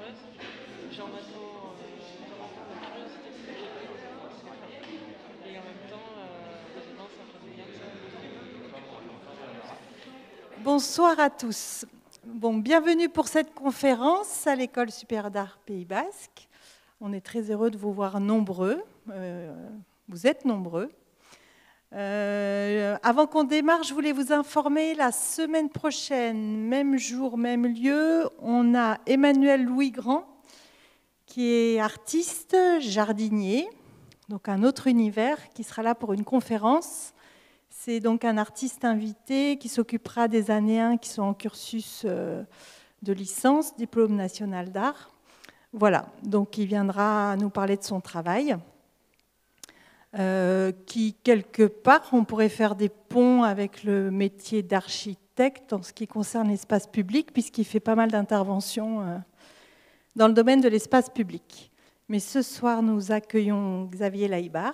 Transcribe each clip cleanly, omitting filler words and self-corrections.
m'intéresse. J'ai en même temps la curiosité de ce que j'ai fait, et en même temps j'ai tendance à me dire que ça Bonsoir à tous. Bon, bienvenue pour cette conférence à l'École supérieure d'art Pays Basque. On est très heureux de vous voir nombreux. Vous êtes nombreux. Avant qu'on démarre, je voulais vous informer, la semaine prochaine, même jour, même lieu, on a Emmanuel Louis Grand, qui est artiste, jardinier, donc un autre univers, qui sera là pour une conférence. C'est donc un artiste invité qui s'occupera des annéens qui sont en cursus de licence, diplôme national d'art. Voilà, donc il viendra nous parler de son travail. Qui, quelque part, on pourrait faire des ponts avec le métier d'architecte en ce qui concerne l'espace public, puisqu'il fait pas mal d'interventions dans le domaine de l'espace public. Mais ce soir, nous accueillons Xavier Laïbar.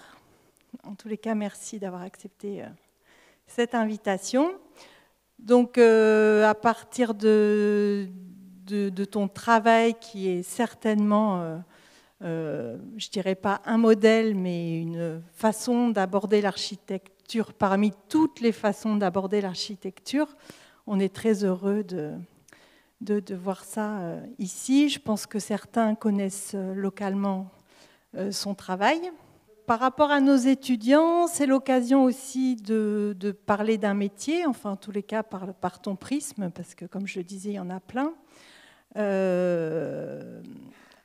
En tous les cas, merci d'avoir accepté cette invitation. Donc, à partir de ton travail, qui est certainement... je ne dirais pas un modèle, mais une façon d'aborder l'architecture parmi toutes les façons d'aborder l'architecture. On est très heureux de voir ça ici. Je pense que certains connaissent localement son travail. Par rapport à nos étudiants, c'est l'occasion aussi de parler d'un métier, enfin en tous les cas par ton prisme, parce que comme je le disais, il y en a plein.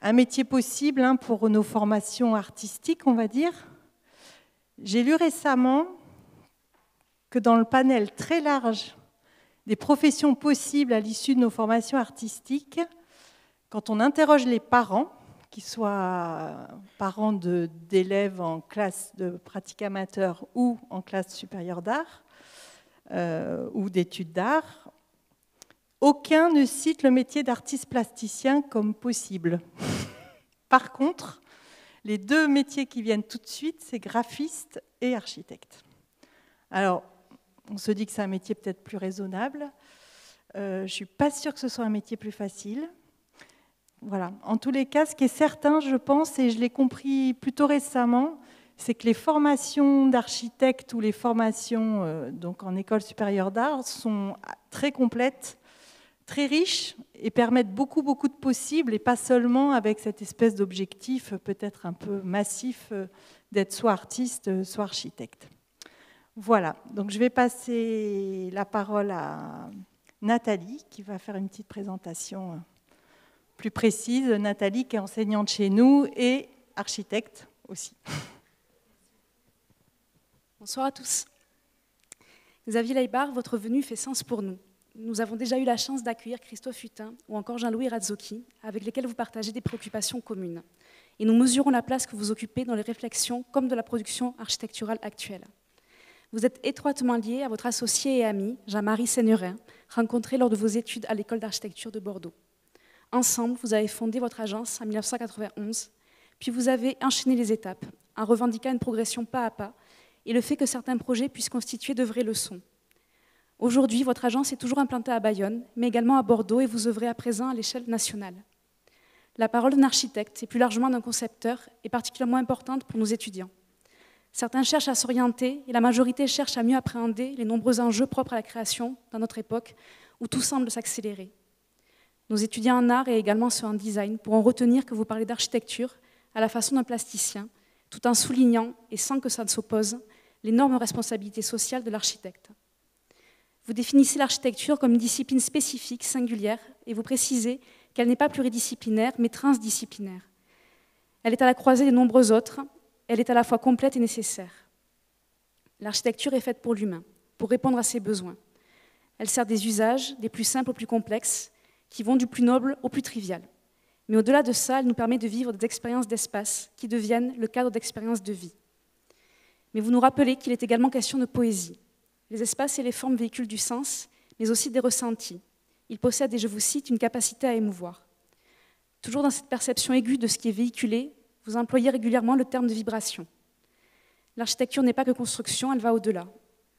Un métier possible pour nos formations artistiques, on va dire. J'ai lu récemment que dans le panel très large des professions possibles à l'issue de nos formations artistiques, quand on interroge les parents, qu'ils soient parents d'élèves en classe de pratique amateur ou en classe supérieure d'art ou d'études d'art, aucun ne cite le métier d'artiste plasticien comme possible. Par contre, les deux métiers qui viennent tout de suite, c'est graphiste et architecte. Alors, on se dit que c'est un métier peut-être plus raisonnable. Je ne suis pas sûre que ce soit un métier plus facile. Voilà. En tous les cas, ce qui est certain, je pense, et je l'ai compris plutôt récemment, c'est que les formations d'architecte ou les formations donc en école supérieure d'art sont très complètes, très riches et permettent beaucoup de possibles, et pas seulement avec cette espèce d'objectif peut-être un peu massif d'être soit artiste, soit architecte. Voilà, donc je vais passer la parole à Nathalie qui va faire une petite présentation plus précise. Nathalie qui est enseignante chez nous et architecte aussi. Bonsoir à tous. Xavier Laïbar, votre venue fait sens pour nous. Nous avons déjà eu la chance d'accueillir Christophe Hutin ou encore Jean-Louis Razzocchi, avec lesquels vous partagez des préoccupations communes. Et nous mesurons la place que vous occupez dans les réflexions comme de la production architecturale actuelle. Vous êtes étroitement lié à votre associé et ami, Jean-Marie Seignerin, rencontré lors de vos études à l'école d'architecture de Bordeaux. Ensemble, vous avez fondé votre agence en 1991, puis vous avez enchaîné les étapes, en revendiquant une progression pas à pas, et le fait que certains projets puissent constituer de vraies leçons. Aujourd'hui, votre agence est toujours implantée à Bayonne, mais également à Bordeaux, et vous œuvrez à présent à l'échelle nationale. La parole d'un architecte, et plus largement d'un concepteur, est particulièrement importante pour nos étudiants. Certains cherchent à s'orienter, et la majorité cherche à mieux appréhender les nombreux enjeux propres à la création dans notre époque, où tout semble s'accélérer. Nos étudiants en art et également ceux en design pourront retenir que vous parlez d'architecture à la façon d'un plasticien, tout en soulignant, et sans que ça ne s'oppose, l'énorme responsabilité sociale de l'architecte. Vous définissez l'architecture comme une discipline spécifique, singulière, et vous précisez qu'elle n'est pas pluridisciplinaire, mais transdisciplinaire. Elle est à la croisée des nombreux autres, elle est à la fois complète et nécessaire. L'architecture est faite pour l'humain, pour répondre à ses besoins. Elle sert des usages, des plus simples aux plus complexes, qui vont du plus noble au plus trivial. Mais au-delà de ça, elle nous permet de vivre des expériences d'espace qui deviennent le cadre d'expériences de vie. Mais vous nous rappelez qu'il est également question de poésie. Les espaces et les formes véhiculent du sens, mais aussi des ressentis. Ils possèdent, et je vous cite, une capacité à émouvoir. Toujours dans cette perception aiguë de ce qui est véhiculé, vous employez régulièrement le terme de vibration. L'architecture n'est pas que construction, elle va au-delà.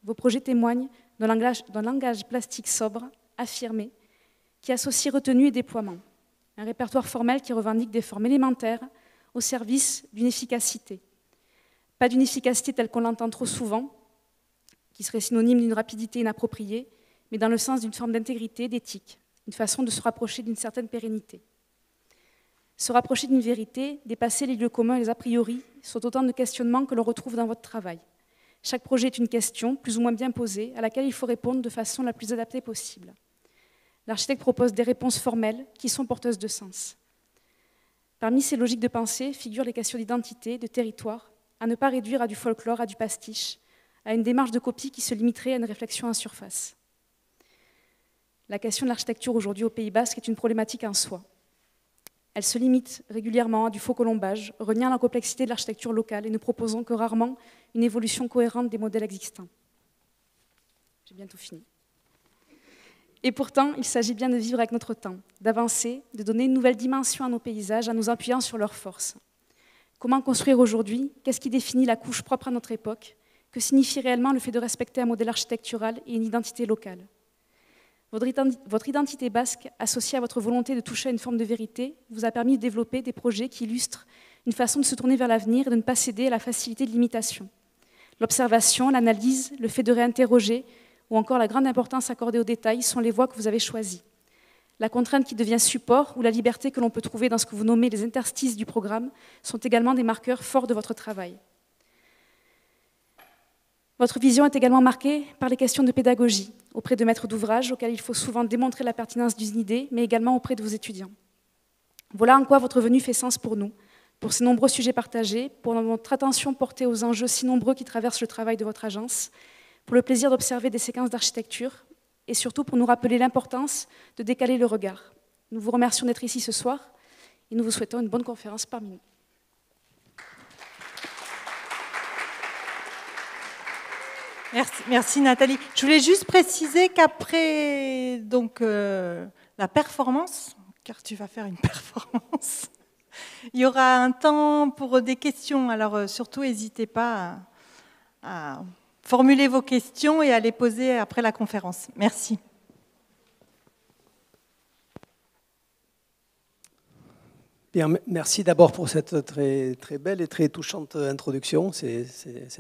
Vos projets témoignent d'un langage plastique sobre, affirmé, qui associe retenue et déploiement. Un répertoire formel qui revendique des formes élémentaires au service d'une efficacité. Pas d'une efficacité telle qu'on l'entend trop souvent, qui serait synonyme d'une rapidité inappropriée, mais dans le sens d'une forme d'intégrité, d'éthique, une façon de se rapprocher d'une certaine pérennité. Se rapprocher d'une vérité, dépasser les lieux communs et les a priori, sont autant de questionnements que l'on retrouve dans votre travail. Chaque projet est une question, plus ou moins bien posée, à laquelle il faut répondre de façon la plus adaptée possible. L'architecte propose des réponses formelles qui sont porteuses de sens. Parmi ces logiques de pensée figurent les questions d'identité, de territoire, à ne pas réduire à du folklore, à du pastiche, à une démarche de copie qui se limiterait à une réflexion en surface. La question de l'architecture aujourd'hui au Pays Basque est une problématique en soi. Elle se limite régulièrement à du faux colombage, reniant la complexité de l'architecture locale et ne proposant que rarement une évolution cohérente des modèles existants. J'ai bientôt fini. Et pourtant, il s'agit bien de vivre avec notre temps, d'avancer, de donner une nouvelle dimension à nos paysages en nous appuyant sur leurs forces. Comment construire aujourd'hui? Qu'est-ce qui définit la couche propre à notre époque? Que signifie réellement le fait de respecter un modèle architectural et une identité locale? Votre identité basque, associée à votre volonté de toucher à une forme de vérité, vous a permis de développer des projets qui illustrent une façon de se tourner vers l'avenir et de ne pas céder à la facilité de l'imitation. L'observation, l'analyse, le fait de réinterroger, ou encore la grande importance accordée aux détails sont les voies que vous avez choisies. La contrainte qui devient support ou la liberté que l'on peut trouver dans ce que vous nommez les interstices du programme sont également des marqueurs forts de votre travail. Votre vision est également marquée par les questions de pédagogie, auprès de maîtres d'ouvrage auxquels il faut souvent démontrer la pertinence d'une idée, mais également auprès de vos étudiants. Voilà en quoi votre venue fait sens pour nous, pour ces nombreux sujets partagés, pour votre attention portée aux enjeux si nombreux qui traversent le travail de votre agence, pour le plaisir d'observer des séquences d'architecture et surtout pour nous rappeler l'importance de décaler le regard. Nous vous remercions d'être ici ce soir et nous vous souhaitons une bonne conférence parmi nous. Merci Nathalie. Je voulais juste préciser qu'après la performance, car tu vas faire une performance, il y aura un temps pour des questions. Alors surtout, n'hésitez pas à formuler vos questions et à les poser après la conférence. Merci. Bien, merci d'abord pour cette très, très belle et très touchante introduction. C'est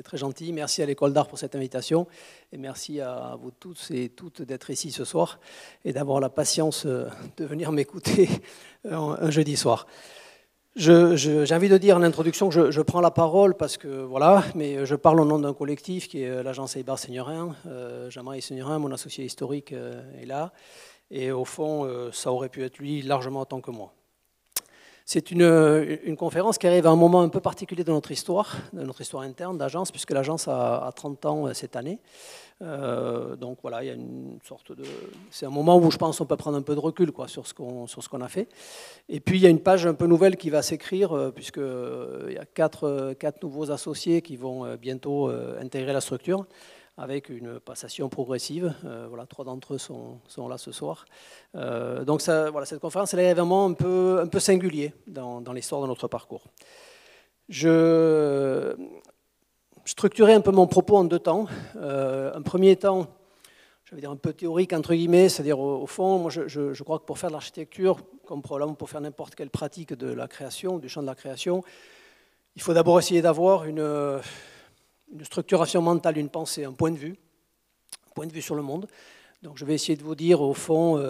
très gentil. Merci à l'École d'Art pour cette invitation. Et merci à vous tous et toutes d'être ici ce soir et d'avoir la patience de venir m'écouter un jeudi soir. J'ai envie de dire en introduction que je prends la parole parce que voilà, mais je parle au nom d'un collectif qui est l'agence Aybar Seigneurin. Jean-Marie Seigneurin, mon associé historique, est là. Et au fond, ça aurait pu être lui largement autant que moi. C'est une conférence qui arrive à un moment un peu particulier de notre histoire interne d'agence, puisque l'agence a 30 ans cette année. Donc voilà, il y a une sorte de... C'est un moment où je pense qu'on peut prendre un peu de recul sur ce qu'on a fait. Et puis il y a une page un peu nouvelle qui va s'écrire, puisqu'il y a quatre nouveaux associés qui vont bientôt intégrer la structure, avec une passation progressive. Voilà, 3 d'entre eux sont là ce soir. Donc ça, voilà, cette conférence elle est vraiment un peu singulier dans l'histoire de notre parcours. Je structurerai un peu mon propos en 2 temps. Un premier temps, je vais dire un peu théorique entre guillemets, c'est-à-dire au fond, moi je crois que pour faire de l'architecture, comme probablement pour faire n'importe quelle pratique de la création, du champ de la création, il faut d'abord essayer d'avoir une structuration mentale, une pensée, un point de vue sur le monde. Donc je vais essayer de vous dire au fond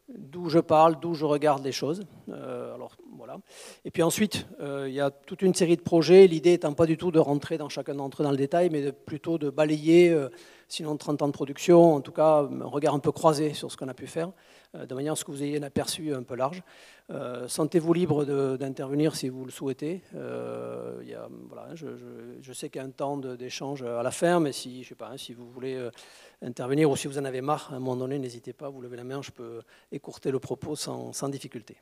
d'où je parle, d'où je regarde les choses. Alors voilà. Et puis ensuite, il y a toute une série de projets, l'idée étant pas du tout de rentrer dans chacun d'entre eux dans le détail, mais plutôt de balayer, sinon 30 ans de production, en tout cas un regard un peu croisé sur ce qu'on a pu faire, de manière à ce que vous ayez un aperçu un peu large. Sentez-vous libre d'intervenir si vous le souhaitez. Voilà, je sais qu'il y a un temps d'échange à la fin, mais si, je sais pas, si vous voulez intervenir ou si vous en avez marre, à un moment donné, n'hésitez pas, vous levez la main, je peux écourter le propos sans difficulté.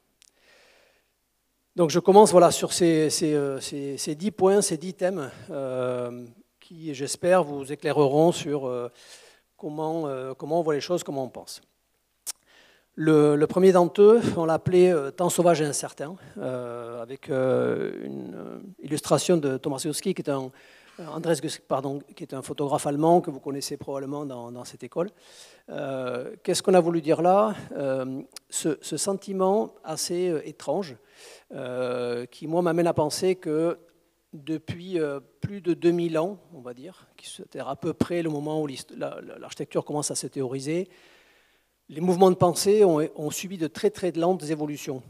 Donc je commence voilà, sur ces 10 points, ces 10 thèmes qui, j'espère, vous éclaireront sur comment on voit les choses, comment on pense. Le premier d'entre eux, on l'a appelé « Temps sauvage et incertain », avec une illustration de Tomaszewski, qui est un Andrés Gusk, pardon, qui est un photographe allemand que vous connaissez probablement dans cette école. Qu'est-ce qu'on a voulu dire là? Ce sentiment assez étrange qui, moi, m'amène à penser que depuis plus de 2000 ans, on va dire, c'est-à-dire à peu près le moment où l'architecture commence à se théoriser, les mouvements de pensée ont subi de très très lentes évolutions.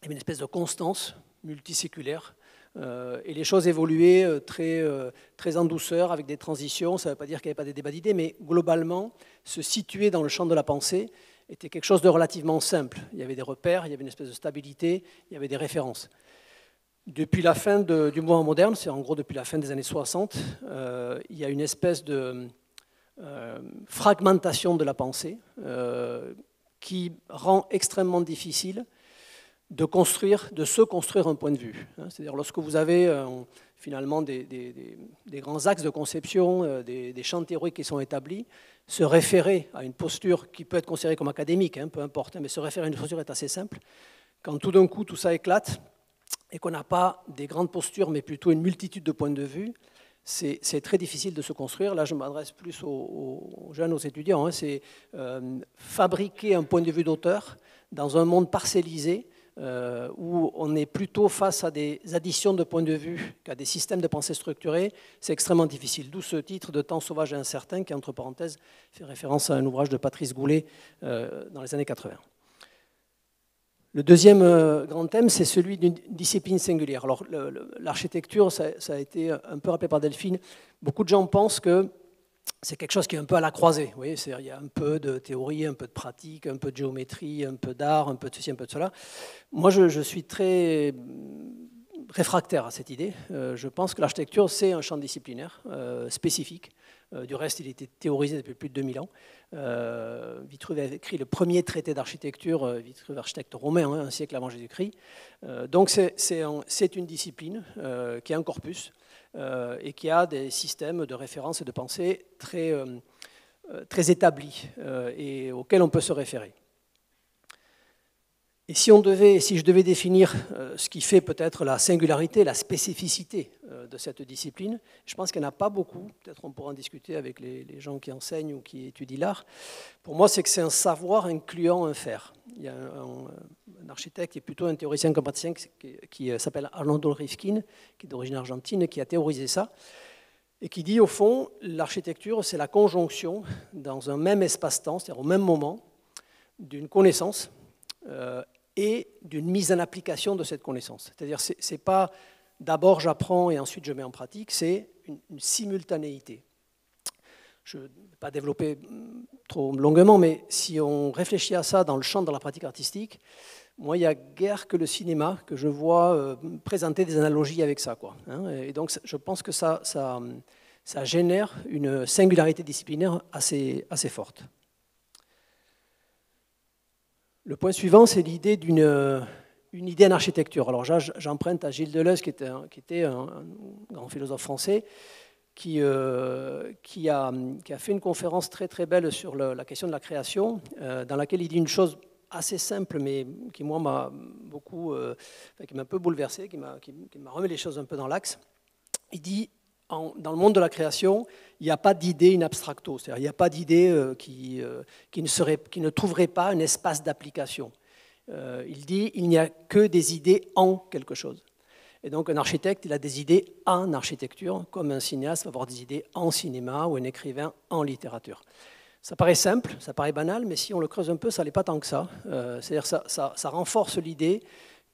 Il y avait une espèce de constance multiséculaire et les choses évoluaient très en douceur avec des transitions. Ça ne veut pas dire qu'il n'y avait pas des débats d'idées, mais globalement, se situer dans le champ de la pensée était quelque chose de relativement simple. Il y avait des repères, il y avait une espèce de stabilité, il y avait des références. Depuis la fin du mouvement moderne, c'est en gros depuis la fin des années 60, il y a une espèce de fragmentation de la pensée qui rend extrêmement difficile de se construire un point de vue. C'est-à-dire lorsque vous avez finalement des grands axes de conception, des champs théoriques qui sont établis, se référer à une posture qui peut être considérée comme académique, peu importe, mais se référer à une posture est assez simple. Quand tout d'un coup tout ça éclate et qu'on n'a pas des grandes postures, mais plutôt une multitude de points de vue, c'est très difficile de se construire. Là, je m'adresse plus aux jeunes, aux étudiants. C'est fabriquer un point de vue d'auteur dans un monde parcellisé où on est plutôt face à des additions de points de vue qu'à des systèmes de pensée structurés. C'est extrêmement difficile. D'où ce titre de Temps sauvage et incertain qui, entre parenthèses, fait référence à un ouvrage de Patrice Goulet dans les années 80. Le deuxième grand thème, c'est celui d'une discipline singulière. Alors, l'architecture, ça a été un peu rappelé par Delphine. Beaucoup de gens pensent que c'est quelque chose qui est un peu à la croisée. Vous voyez, il y a un peu de théorie, un peu de pratique, un peu de géométrie, un peu d'art, un peu de ceci, un peu de cela. Moi, je suis très réfractaire à cette idée. Je pense que l'architecture, c'est un champ disciplinaire spécifique. Du reste, il était théorisé depuis plus de 2000 ans. Vitruve a écrit le premier traité d'architecture, Vitruve, architecte romain, un siècle avant Jésus-Christ. Donc c'est une discipline qui a un corpus et qui a des systèmes de référence et de pensée très établis et auxquels on peut se référer. Et si je devais définir ce qui fait peut-être la singularité, la spécificité de cette discipline, je pense qu'il n'y en a pas beaucoup, peut-être on pourra en discuter avec les gens qui enseignent ou qui étudient l'art. Pour moi, c'est que c'est un savoir incluant un faire. Il y a un architecte qui est plutôt un théoricien qu'un praticien qui s'appelle Arnoldo Rifkin, qui est d'origine argentine, qui a théorisé ça, et qui dit au fond, l'architecture, c'est la conjonction dans un même espace-temps, c'est-à-dire au même moment, d'une connaissance et d'une mise en application de cette connaissance. C'est-à-dire ce n'est pas d'abord j'apprends et ensuite je mets en pratique, c'est une simultanéité. Je ne vais pas développer trop longuement, mais si on réfléchit à ça dans le champ de la pratique artistique, moi, il n'y a guère que le cinéma que je vois présenter des analogies avec ça, quoi. Et donc, je pense que ça génère une singularité disciplinaire assez forte. Le point suivant, c'est l'idée une idée en architecture. Alors j'emprunte à Gilles Deleuze, qui était un grand philosophe français, qui a fait une conférence très très belle sur la question de la création, dans laquelle il dit une chose assez simple, mais qui moi m'a beaucoup, qui m'a un peu bouleversé, qui m'a remis les choses un peu dans l'axe. Il dit dans le monde de la création, il n'y a pas d'idée in abstracto, c'est-à-dire il n'y a pas d'idée qui ne trouverait pas un espace d'application. Il dit il n'y a que des idées en quelque chose. Et donc un architecte, il a des idées en architecture, comme un cinéaste va avoir des idées en cinéma ou un écrivain en littérature. Ça paraît simple, ça paraît banal, mais si on le creuse un peu, ça n'est pas tant que ça. C'est-à-dire ça renforce l'idée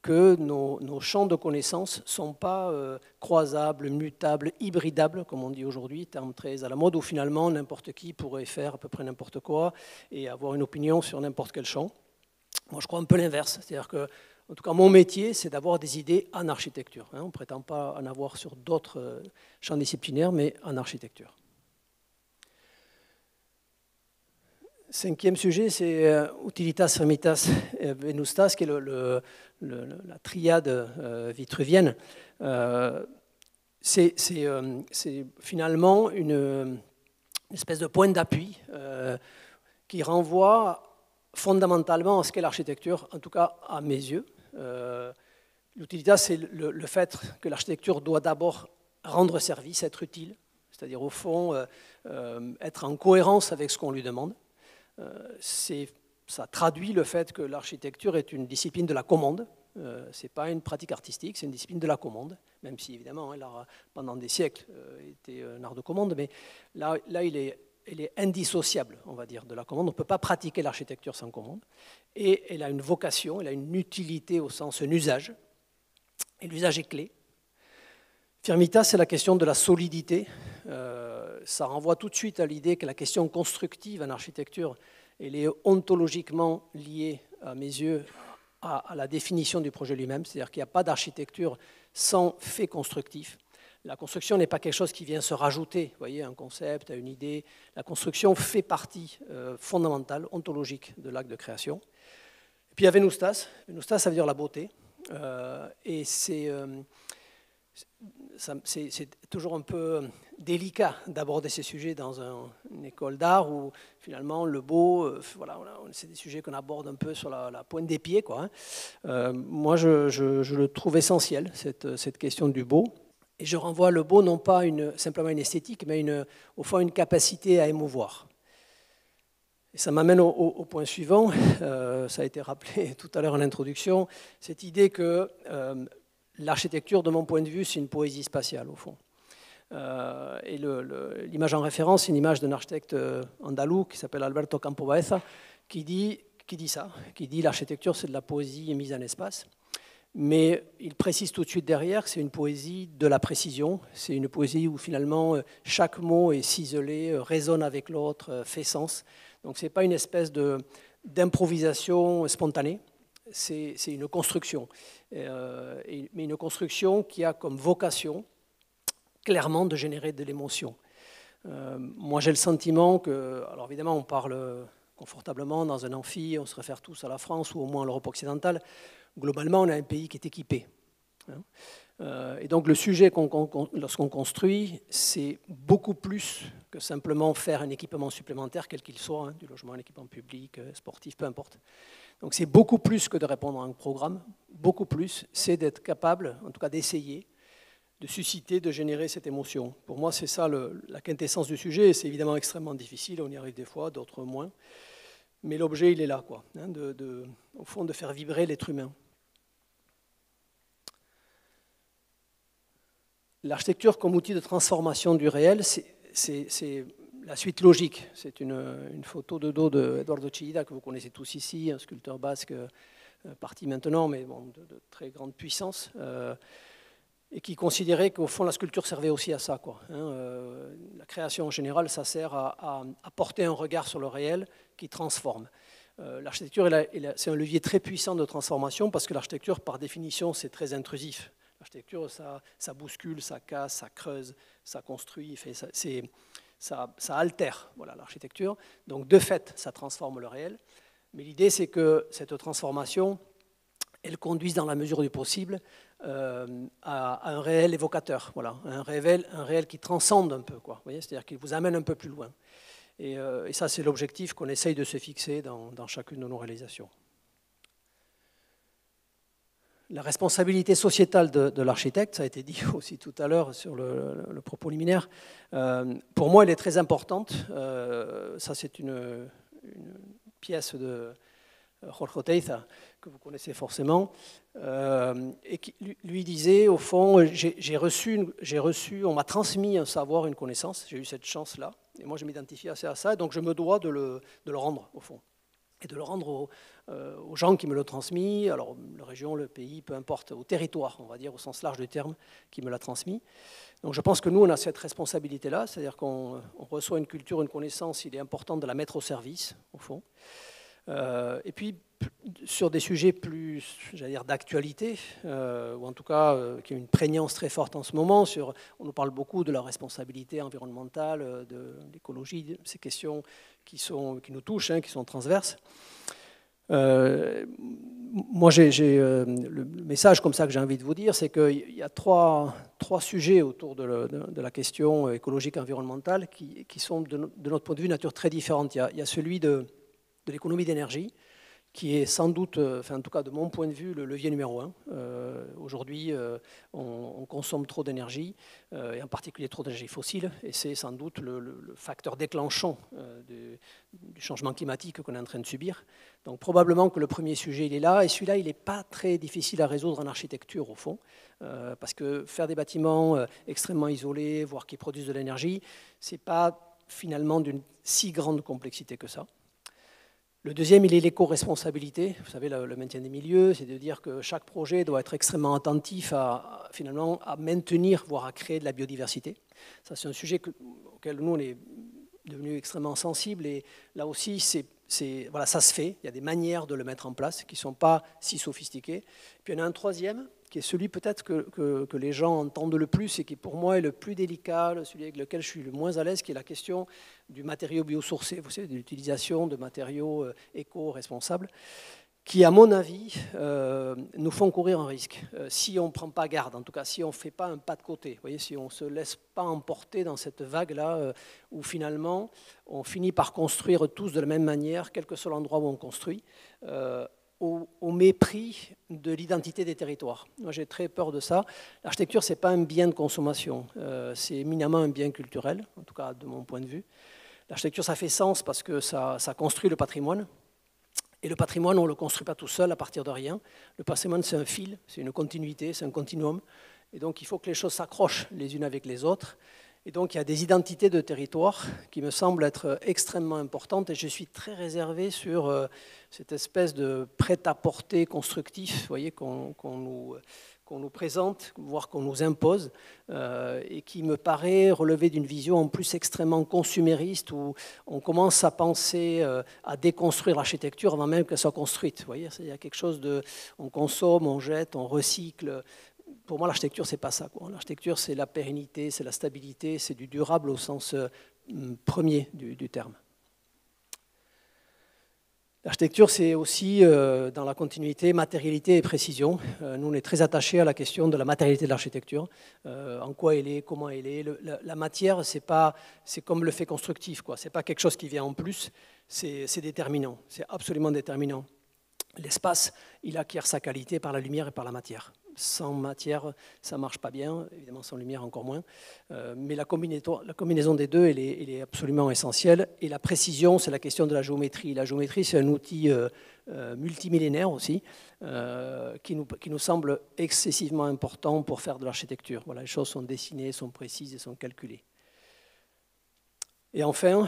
que nos champs de connaissances ne sont pas croisables, mutables, hybridables, comme on dit aujourd'hui, terme très à la mode, où finalement n'importe qui pourrait faire à peu près n'importe quoi et avoir une opinion sur n'importe quel champ. Moi, je crois un peu l'inverse. C'est-à-dire que, en tout cas, mon métier, c'est d'avoir des idées en architecture. On ne prétend pas en avoir sur d'autres champs disciplinaires, mais en architecture. Cinquième sujet, c'est Utilitas, Firmitas, Venustas, qui est la triade vitruvienne. C'est finalement une espèce de point d'appui qui renvoie fondamentalement à ce qu'est l'architecture, en tout cas à mes yeux. L'utilitas, c'est le fait que l'architecture doit d'abord rendre service, être utile, c'est-à-dire au fond être en cohérence avec ce qu'on lui demande. Ça traduit le fait que l'architecture est une discipline de la commande. Ce n'est pas une pratique artistique, c'est une discipline de la commande, même si évidemment l'art pendant des siècles était un art de commande, mais là il est indissociable, on va dire, de la commande. On ne peut pas pratiquer l'architecture sans commande. Et elle a une vocation, elle a une utilité au sens un usage, et l'usage est clé. Firmita, c'est la question de la solidité. Ça renvoie tout de suite à l'idée que la question constructive en architecture, elle est ontologiquement liée, à mes yeux, à la définition du projet lui-même, c'est-à-dire qu'il n'y a pas d'architecture sans fait constructif. La construction n'est pas quelque chose qui vient se rajouter, vous voyez, à un concept, à une idée. La construction fait partie fondamentale, ontologique de l'acte de création. Et puis il y a Venustas. Venustas, ça veut dire la beauté. Et c'est toujours un peu délicat d'aborder ces sujets dans une école d'art où finalement le beau, voilà, c'est des sujets qu'on aborde un peu sur la pointe des pieds, quoi, hein. Moi, je le trouve essentiel, cette question du beau. Et je renvoie le beau non pas simplement une esthétique, mais au fond une capacité à émouvoir. Et ça m'amène au point suivant, ça a été rappelé tout à l'heure en introduction, cette idée que l'architecture, de mon point de vue, c'est une poésie spatiale, au fond. Et l'image en référence, c'est une image d'un architecte andalou qui s'appelle Alberto Campo Baeza, qui dit l'architecture, c'est de la poésie mise en espace. Mais il précise tout de suite derrière que c'est une poésie de la précision, c'est une poésie où finalement chaque mot est ciselé, résonne avec l'autre, fait sens. Donc ce n'est pas une espèce d'improvisation spontanée, c'est une construction. Mais une construction qui a comme vocation clairement de générer de l'émotion. Moi j'ai le sentiment que, alors évidemment on parle confortablement dans un amphi, on se réfère tous à la France ou au moins à l'Europe occidentale. Globalement, on a un pays qui est équipé. Et donc le sujet, lorsqu'on construit, c'est beaucoup plus que simplement faire un équipement supplémentaire, quel qu'il soit, hein, du logement, un équipement public, sportif, peu importe. Donc c'est beaucoup plus que de répondre à un programme, beaucoup plus, c'est d'être capable, en tout cas d'essayer, de susciter, de générer cette émotion. Pour moi, c'est ça la quintessence du sujet, et c'est évidemment extrêmement difficile, on y arrive des fois, d'autres moins. Mais l'objet, il est là, quoi, hein, au fond, de faire vibrer l'être humain. L'architecture comme outil de transformation du réel, c'est la suite logique. C'est une photo de dos d'Eduardo Chillida, que vous connaissez tous ici, un sculpteur basque parti maintenant, mais bon, de très grande puissance, et qui considérait qu'au fond, la sculpture servait aussi à ça, quoi, hein. La création en général, ça sert à porter un regard sur le réel qui transforme. L'architecture, c'est un levier très puissant de transformation parce que l'architecture, par définition, c'est très intrusif. L'architecture, ça bouscule, ça casse, ça creuse, ça construit, ça altère, voilà, l'architecture. Donc, de fait, ça transforme le réel. Mais l'idée, c'est que cette transformation, elle conduise dans la mesure du possible à un réel évocateur, voilà, un réel qui transcende un peu, quoi, vous voyez, c'est-à-dire qu'il vous amène un peu plus loin. Et ça, c'est l'objectif qu'on essaye de se fixer dans chacune de nos réalisations. La responsabilité sociétale de l'architecte, ça a été dit aussi tout à l'heure sur le propos liminaire, pour moi, elle est très importante. Ça, c'est une pièce de Jorge Oteiza, que vous connaissez forcément, et qui lui disait, au fond, j'ai reçu, on m'a transmis un savoir, une connaissance, j'ai eu cette chance-là, et moi je m'identifie assez à ça, donc je me dois de le rendre, au fond, et de le rendre aux gens qui me l'ont transmis, alors la région, le pays, peu importe, au territoire, on va dire, au sens large du terme, qui me l'a transmis. Donc je pense que nous, on a cette responsabilité-là, c'est-à-dire qu'on reçoit une culture, une connaissance, il est important de la mettre au service, au fond. Et puis, sur des sujets plus, j'allais dire, d'actualité, ou en tout cas qui ont une prégnance très forte en ce moment, on nous parle beaucoup de la responsabilité environnementale, de l'écologie, ces questions qui nous touchent, hein, qui sont transverses. Moi, le message comme ça que j'ai envie de vous dire, c'est qu'il y a trois sujets autour de la question écologique environnementale qui sont, de notre point de vue, de nature très différente. Il y a celui de l'économie d'énergie, qui est sans doute, enfin en tout cas de mon point de vue, le levier numéro 1. Aujourd'hui, on consomme trop d'énergie, et en particulier trop d'énergie fossile, et c'est sans doute le facteur déclenchant du changement climatique qu'on est en train de subir. Donc probablement que le premier sujet, il est là, et celui-là, il n'est pas très difficile à résoudre en architecture, au fond, parce que faire des bâtiments extrêmement isolés, voire qui produisent de l'énergie, ce n'est pas finalement d'une si grande complexité que ça. Le deuxième, il est l'éco-responsabilité. Vous savez, le maintien des milieux, c'est de dire que chaque projet doit être extrêmement attentif finalement, à maintenir, voire à créer de la biodiversité. Ça, c'est un sujet auquel nous, on est devenus extrêmement sensibles. Et là aussi, voilà, ça se fait. Il y a des manières de le mettre en place qui ne sont pas si sophistiquées. Puis il y en a un troisième, qui est celui peut-être que les gens entendent le plus et qui pour moi est le plus délicat, celui avec lequel je suis le moins à l'aise, qui est la question du matériau biosourcé, vous savez, de l'utilisation de matériaux éco-responsables, qui, à mon avis, nous font courir un risque. Si on ne prend pas garde, en tout cas, si on ne fait pas un pas de côté, vous voyez, si on ne se laisse pas emporter dans cette vague-là, où finalement, on finit par construire tous de la même manière, quel que soit l'endroit où on construit, au mépris de l'identité des territoires. Moi, j'ai très peur de ça. L'architecture, ce n'est pas un bien de consommation, c'est éminemment un bien culturel, en tout cas de mon point de vue. L'architecture, ça fait sens parce que ça construit le patrimoine. Et le patrimoine, on ne le construit pas tout seul à partir de rien. Le patrimoine, c'est un fil, c'est une continuité, c'est un continuum. Et donc, il faut que les choses s'accrochent les unes avec les autres. Et donc, il y a des identités de territoire qui me semblent être extrêmement importantes. Et je suis très réservé sur cette espèce de prêt-à-porter constructif, vous voyez, qu'on nous présente, voire qu'on nous impose, et qui me paraît relever d'une vision en plus extrêmement consumériste, où on commence à penser à déconstruire l'architecture avant même qu'elle soit construite. Vous voyez, il y a quelque chose de... On consomme, on jette, on recycle. Pour moi, l'architecture, ce n'est pas ça. L'architecture, c'est la pérennité, c'est la stabilité, c'est du durable au sens premier du terme. L'architecture, c'est aussi, dans la continuité, matérialité et précision. Nous, on est très attachés à la question de la matérialité de l'architecture. En quoi elle est, comment elle est. La matière, c'est comme le fait constructif. Ce n'est pas quelque chose qui vient en plus, c'est déterminant. C'est absolument déterminant. L'espace, il acquiert sa qualité par la lumière et par la matière. Sans matière, ça ne marche pas bien, évidemment sans lumière encore moins, mais la combinaison des deux, elle est absolument essentielle. Et la précision, c'est la question de la géométrie. La géométrie, c'est un outil multimillénaire aussi, qui nous semble excessivement important pour faire de l'architecture. Voilà, les choses sont dessinées, sont précises et sont calculées. Et enfin,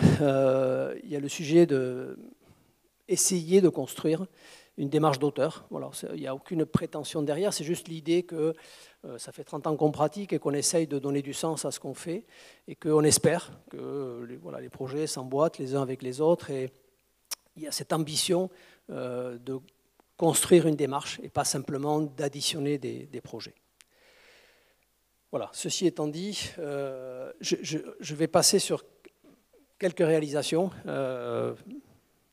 il y a le sujet d'essayer de construire une démarche d'auteur. Voilà, il n'y a aucune prétention derrière, c'est juste l'idée que ça fait 30 ans qu'on pratique et qu'on essaye de donner du sens à ce qu'on fait et qu'on espère que les projets s'emboîtent les uns avec les autres. Et il y a cette ambition de construire une démarche et pas simplement d'additionner des projets. Voilà, ceci étant dit, je vais passer sur quelques réalisations.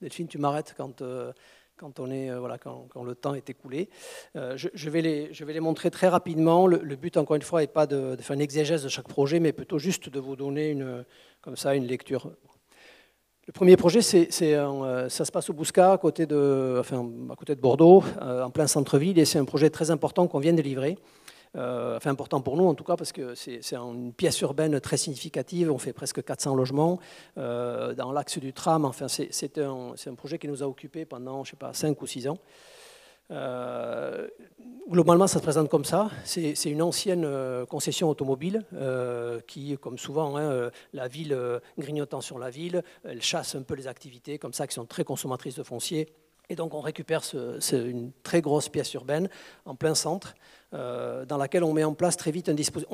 Delphine, tu m'arrêtes quand le temps est écoulé. Je vais les montrer très rapidement. Le but, encore une fois, n'est pas de faire une exégèse de chaque projet, mais plutôt juste de vous donner une lecture. Le premier projet, ça se passe au Bouscat, à côté de Bordeaux, en plein centre-ville, et c'est un projet très important qu'on vient de livrer. Important pour nous en tout cas, parce que c'est une pièce urbaine très significative, on fait presque 400 logements dans l'axe du tram. Enfin, c'est un projet qui nous a occupés pendant, 5 ou 6 ans. Globalement, ça se présente comme ça. C'est une ancienne concession automobile qui, comme souvent, la ville grignotant sur la ville, elle chasse un peu les activités comme ça qui sont très consommatrices de foncier. Et donc on récupère une très grosse pièce urbaine en plein centre, dans laquelle on met en place très vite un dispositif.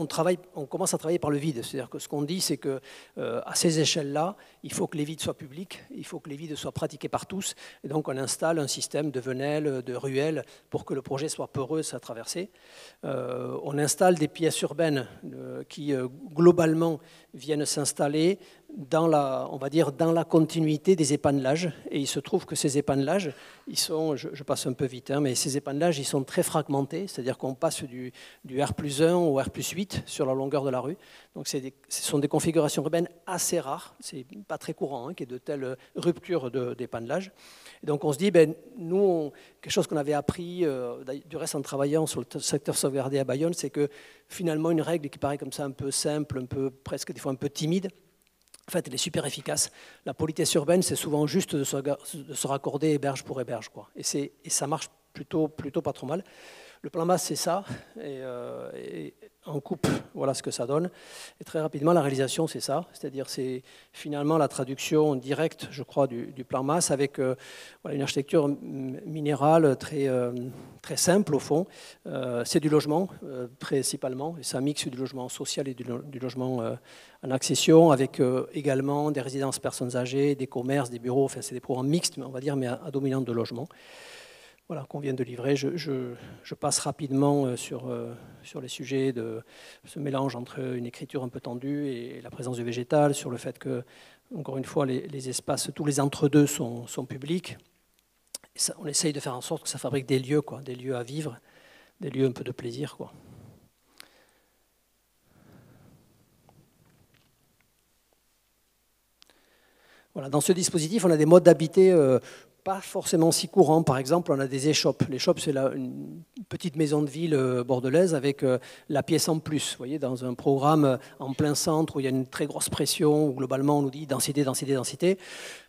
On commence à travailler par le vide. C'est-à-dire que ce qu'on dit, c'est qu'à ces échelles-là, il faut que les vides soient publics, il faut que les vides soient pratiqués par tous. Et donc on installe un système de venelles, de ruelles, pour que le projet soit peureux à traverser. On installe des pièces urbaines qui, globalement, viennent s'installer dans la continuité des épanelages. Et il se trouve que ces épanelages, je passe un peu vite, mais ces épanelages, ils sont très fragmentés, c'est-à-dire qu'on passe du R+1 au R+8 sur la longueur de la rue. Donc ce sont des configurations urbaines assez rares, c'est pas très courant qu'il y ait de telles ruptures d'épandage. Et donc on se dit, nous, quelque chose qu'on avait appris, du reste en travaillant sur le secteur sauvegardé à Bayonne, c'est que finalement une règle qui paraît comme ça un peu simple, un peu, presque des fois un peu timide, en fait, elle est super efficace. La politesse urbaine, c'est souvent juste de se raccorder héberge pour héberge, quoi. Et ça marche plutôt pas trop mal. Le plan masse, c'est ça. Et en coupe, voilà ce que ça donne. Et très rapidement, la réalisation, c'est ça. C'est-à-dire, c'est finalement la traduction directe, je crois, du plan masse avec une architecture minérale très simple, au fond. C'est du logement, principalement. Et ça mixe du logement social et du logement en accession, avec également des résidences personnes âgées, des commerces, des bureaux. Enfin, c'est des programmes mixtes, on va dire, mais à dominante de logement. Voilà, qu'on vient de livrer. Je passe rapidement sur les sujets de ce mélange entre une écriture un peu tendue et la présence du végétal, sur le fait que, encore une fois, les espaces, tous les entre-deux sont publics. Et ça, on essaye de faire en sorte que ça fabrique des lieux, quoi, des lieux à vivre, des lieux un peu de plaisir, quoi. Voilà, dans ce dispositif, on a des modes d'habiter pas forcément si courant. Par exemple, on a des échoppes. L'échoppe, c'est une petite maison de ville bordelaise avec la pièce en plus. Vous voyez, dans un programme en plein centre où il y a une très grosse pression, où globalement on nous dit densité, densité, densité.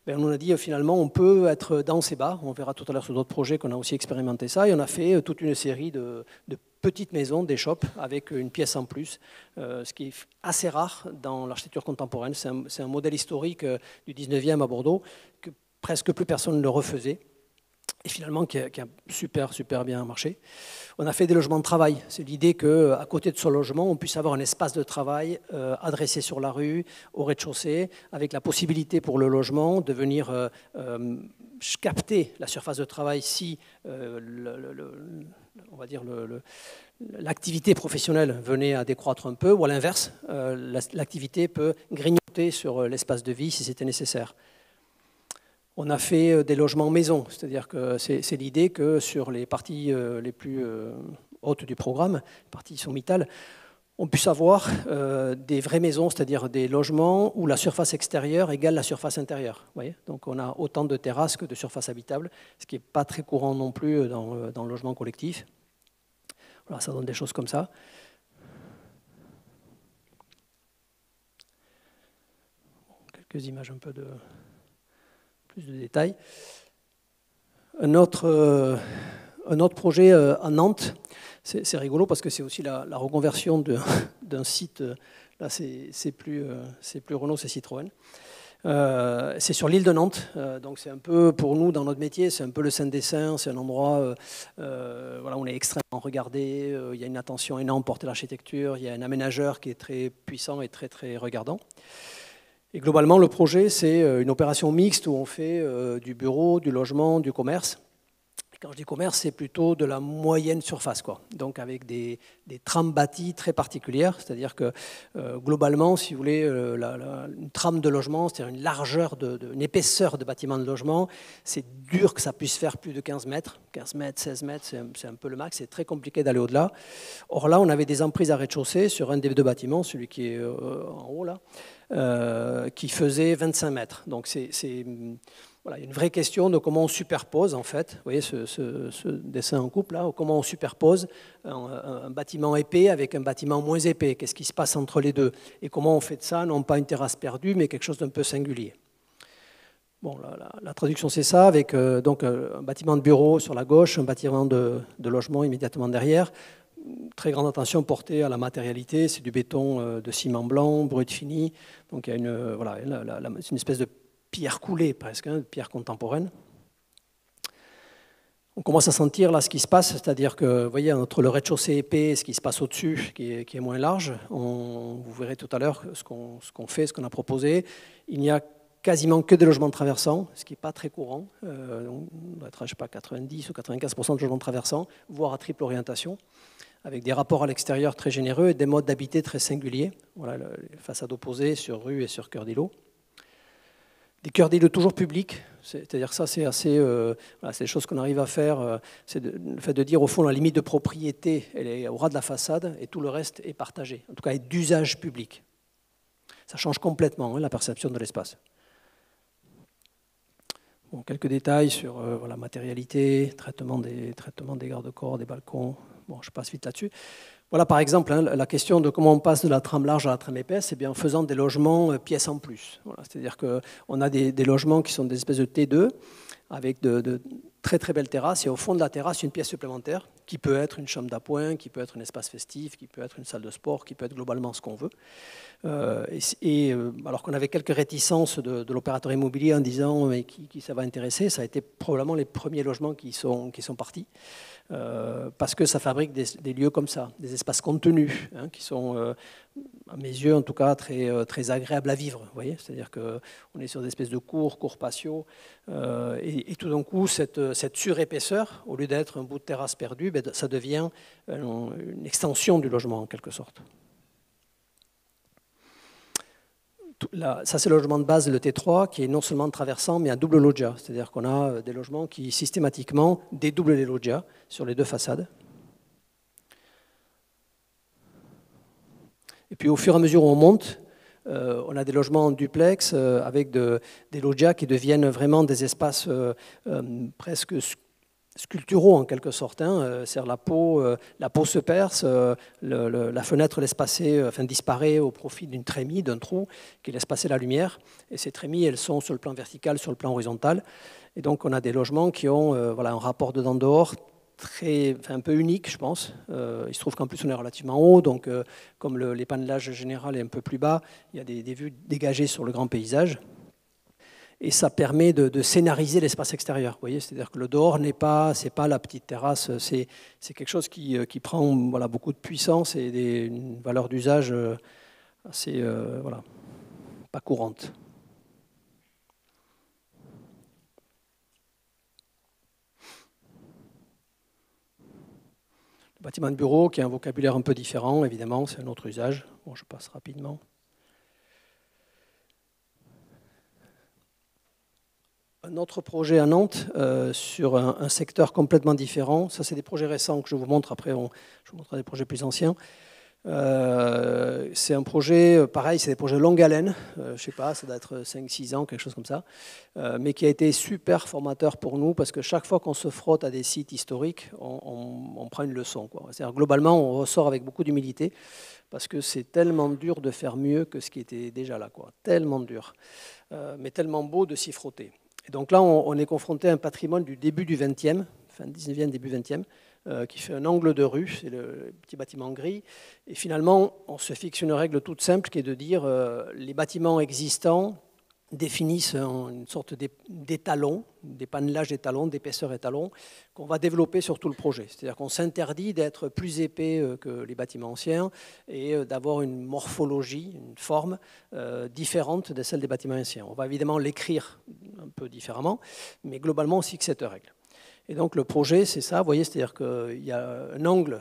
On nous a dit finalement on peut être dense et bas. On verra tout à l'heure sur d'autres projets qu'on a aussi expérimenté ça. Et on a fait toute une série de petites maisons, d'échoppes, avec une pièce en plus, ce qui est assez rare dans l'architecture contemporaine. C'est un modèle historique du 19e à Bordeaux que presque plus personne ne le refaisait, et finalement qui a super bien marché. On a fait des logements de travail. C'est l'idée qu'à côté de son logement, on puisse avoir un espace de travail adressé sur la rue, au rez-de-chaussée, avec la possibilité pour le logement de venir capter la surface de travail si on va dire l'activité professionnelle venait à décroître un peu, ou à l'inverse, l'activité peut grignoter sur l'espace de vie si c'était nécessaire. On a fait des logements maison, c'est-à-dire que c'est l'idée que sur les parties les plus hautes du programme, les parties sommitales, on puisse avoir des vraies maisons, c'est-à-dire des logements où la surface extérieure égale la surface intérieure. Vous voyez, donc on a autant de terrasses que de surfaces habitables, ce qui n'est pas très courant non plus dans le logement collectif. Voilà, ça donne des choses comme ça. Quelques images un peu plus de détails. Un autre projet à Nantes, c'est rigolo parce que c'est aussi la reconversion d'un site, là c'est plus Renault, c'est Citroën. C'est sur l'île de Nantes, donc c'est un peu, pour nous dans notre métier, c'est un peu le Saint-Dessin, c'est un endroit voilà, où on est extrêmement regardé, il y a une attention énorme portée à l'architecture, il y a un aménageur qui est très puissant et très regardant. Et globalement, le projet, c'est une opération mixte où on fait du bureau, du logement, du commerce. Et quand je dis commerce, c'est plutôt de la moyenne surface, quoi. Donc avec des trames bâties très particulières, c'est-à-dire que globalement, si vous voulez, une trame de logement, c'est-à-dire une largeur, une épaisseur de bâtiment de logement, c'est dur que ça puisse faire plus de 15 mètres. 15 mètres, 16 mètres, c'est un peu le max, c'est très compliqué d'aller au-delà. Or là, on avait des emprises à rez-de-chaussée sur un des deux bâtiments, celui qui est en haut là, qui faisait 25 mètres. Donc voilà, il y a une vraie question de comment on superpose, en fait, vous voyez ce dessin en coupe là, comment on superpose un bâtiment épais avec un bâtiment moins épais, qu'est-ce qui se passe entre les deux, et comment on fait de ça, non pas une terrasse perdue, mais quelque chose d'un peu singulier. Bon, la traduction c'est ça, avec donc un bâtiment de bureau sur la gauche, un bâtiment de logement immédiatement derrière. Très grande attention portée à la matérialité, c'est du béton de ciment blanc, brut fini, donc il y a voilà, c'est une espèce de pierre coulée presque, hein, pierre contemporaine. On commence à sentir là ce qui se passe, c'est-à-dire que vous voyez entre le rez-de-chaussée épais et ce qui se passe au-dessus, qui est moins large, vous verrez tout à l'heure ce qu'on fait, ce qu'on a proposé. Il n'y a quasiment que des logements traversants, ce qui n'est pas très courant. On doit être, je sais pas, 90 ou 95% de logements traversants, voire à triple orientation, avec des rapports à l'extérieur très généreux et des modes d'habiter très singuliers. Voilà, les façades opposées sur rue et sur cœur d'îlot. Des cœurs d'îlot toujours publics, c'est-à-dire ça c'est assez, voilà, c'est des choses qu'on arrive à faire, c'est le fait de dire au fond la limite de propriété, elle est au ras de la façade et tout le reste est partagé, en tout cas est d'usage public. Ça change complètement la perception de l'espace. Bon, quelques détails sur voilà, matérialité, traitement des garde-corps, des balcons, bon, je passe vite là-dessus. Voilà par exemple la question de comment on passe de la trame large à la trame épaisse, en faisant des logements pièces en plus. Voilà, c'est-à-dire qu'on a des logements qui sont des espèces de T2 avec de très très belles terrasses et au fond de la terrasse une pièce supplémentaire qui peut être une chambre d'appoint, qui peut être un espace festif, qui peut être une salle de sport, qui peut être globalement ce qu'on veut. Alors qu'on avait quelques réticences de l'opérateur immobilier en disant mais qui ça va intéresser, ça a été probablement les premiers logements qui sont partis. Parce que ça fabrique des lieux comme ça, des espaces contenus, qui sont, à mes yeux en tout cas, très agréables à vivre. Vous voyez, c'est-à-dire qu'on est sur des espèces de cours patios, et tout d'un coup, cette surépaisseur, au lieu d'être un bout de terrasse perdu, ça devient une extension du logement en quelque sorte. Ça, c'est le logement de base, le T3, qui est non seulement traversant, mais un double loggia. C'est-à-dire qu'on a des logements qui, systématiquement, dédoublent les loggias sur les deux façades. Et puis, au fur et à mesure où on monte, on a des logements en duplex avec des loggias qui deviennent vraiment des espaces presque sculpturaux en quelque sorte. C'est-à-dire la peau se perce, la fenêtre laisse passer, disparaît au profit d'une trémie, d'un trou qui laisse passer la lumière. Et ces trémies, elles sont sur le plan vertical, sur le plan horizontal. Et donc on a des logements qui ont un rapport dedans-dehors un peu unique, je pense. Il se trouve qu'en plus on est relativement haut, donc comme l'épanelage général est un peu plus bas, il y a des vues dégagées sur le grand paysage. Et ça permet de scénariser l'espace extérieur. Vous voyez, c'est-à-dire que le dehors c'est pas la petite terrasse, c'est quelque chose qui prend beaucoup de puissance et une valeur d'usage assez pas courante. Le bâtiment de bureau, qui a un vocabulaire un peu différent, évidemment, c'est un autre usage. Bon, je passe rapidement. Un autre projet à Nantes sur un secteur complètement différent. Ça, c'est des projets récents que je vous montre. Après, je vous montrerai des projets plus anciens. C'est un projet, pareil, c'est des projets longue haleine. Je ne sais pas, ça doit être 5-6 ans, quelque chose comme ça. Mais qui a été super formateur pour nous parce que chaque fois qu'on se frotte à des sites historiques, on prend une leçon, quoi. C'est-à-dire, globalement, on ressort avec beaucoup d'humilité parce que c'est tellement dur de faire mieux que ce qui était déjà là, quoi. Tellement dur, mais tellement beau de s'y frotter. Et donc là, on est confronté à un patrimoine du début du 20e, fin 19e, début 20e, qui fait un angle de rue, c'est le petit bâtiment gris. Et finalement, on se fixe une règle toute simple qui est de dire les bâtiments existants définissent une sorte d'étalon, d'épanelage d'étalons, d'épaisseur étalon, qu'on va développer sur tout le projet. C'est-à-dire qu'on s'interdit d'être plus épais que les bâtiments anciens et d'avoir une morphologie, une forme différente de celle des bâtiments anciens. On va évidemment l'écrire un peu différemment, mais globalement on fixe cette règle. Et donc le projet, c'est ça, vous voyez, c'est-à-dire qu'il y a un angle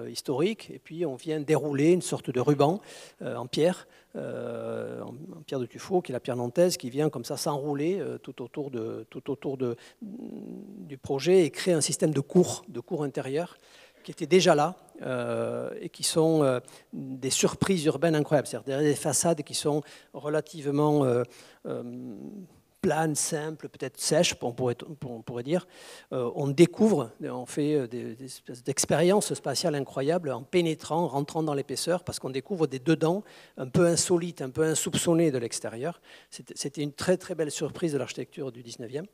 historique et puis on vient dérouler une sorte de ruban en pierre de tuffeau, qui est la pierre nantaise, qui vient comme ça s'enrouler tout autour du projet et créer un système de cours intérieurs qui étaient déjà là et qui sont des surprises urbaines incroyables. C'est-à-dire des façades qui sont relativement planes, simples, peut-être sèches, on pourrait dire. On découvre, on fait des espèces d'expériences spatiales incroyables en pénétrant, en rentrant dans l'épaisseur, parce qu'on découvre des dedans un peu insolites, un peu insoupçonnés de l'extérieur. C'était une très très belle surprise de l'architecture du 19e.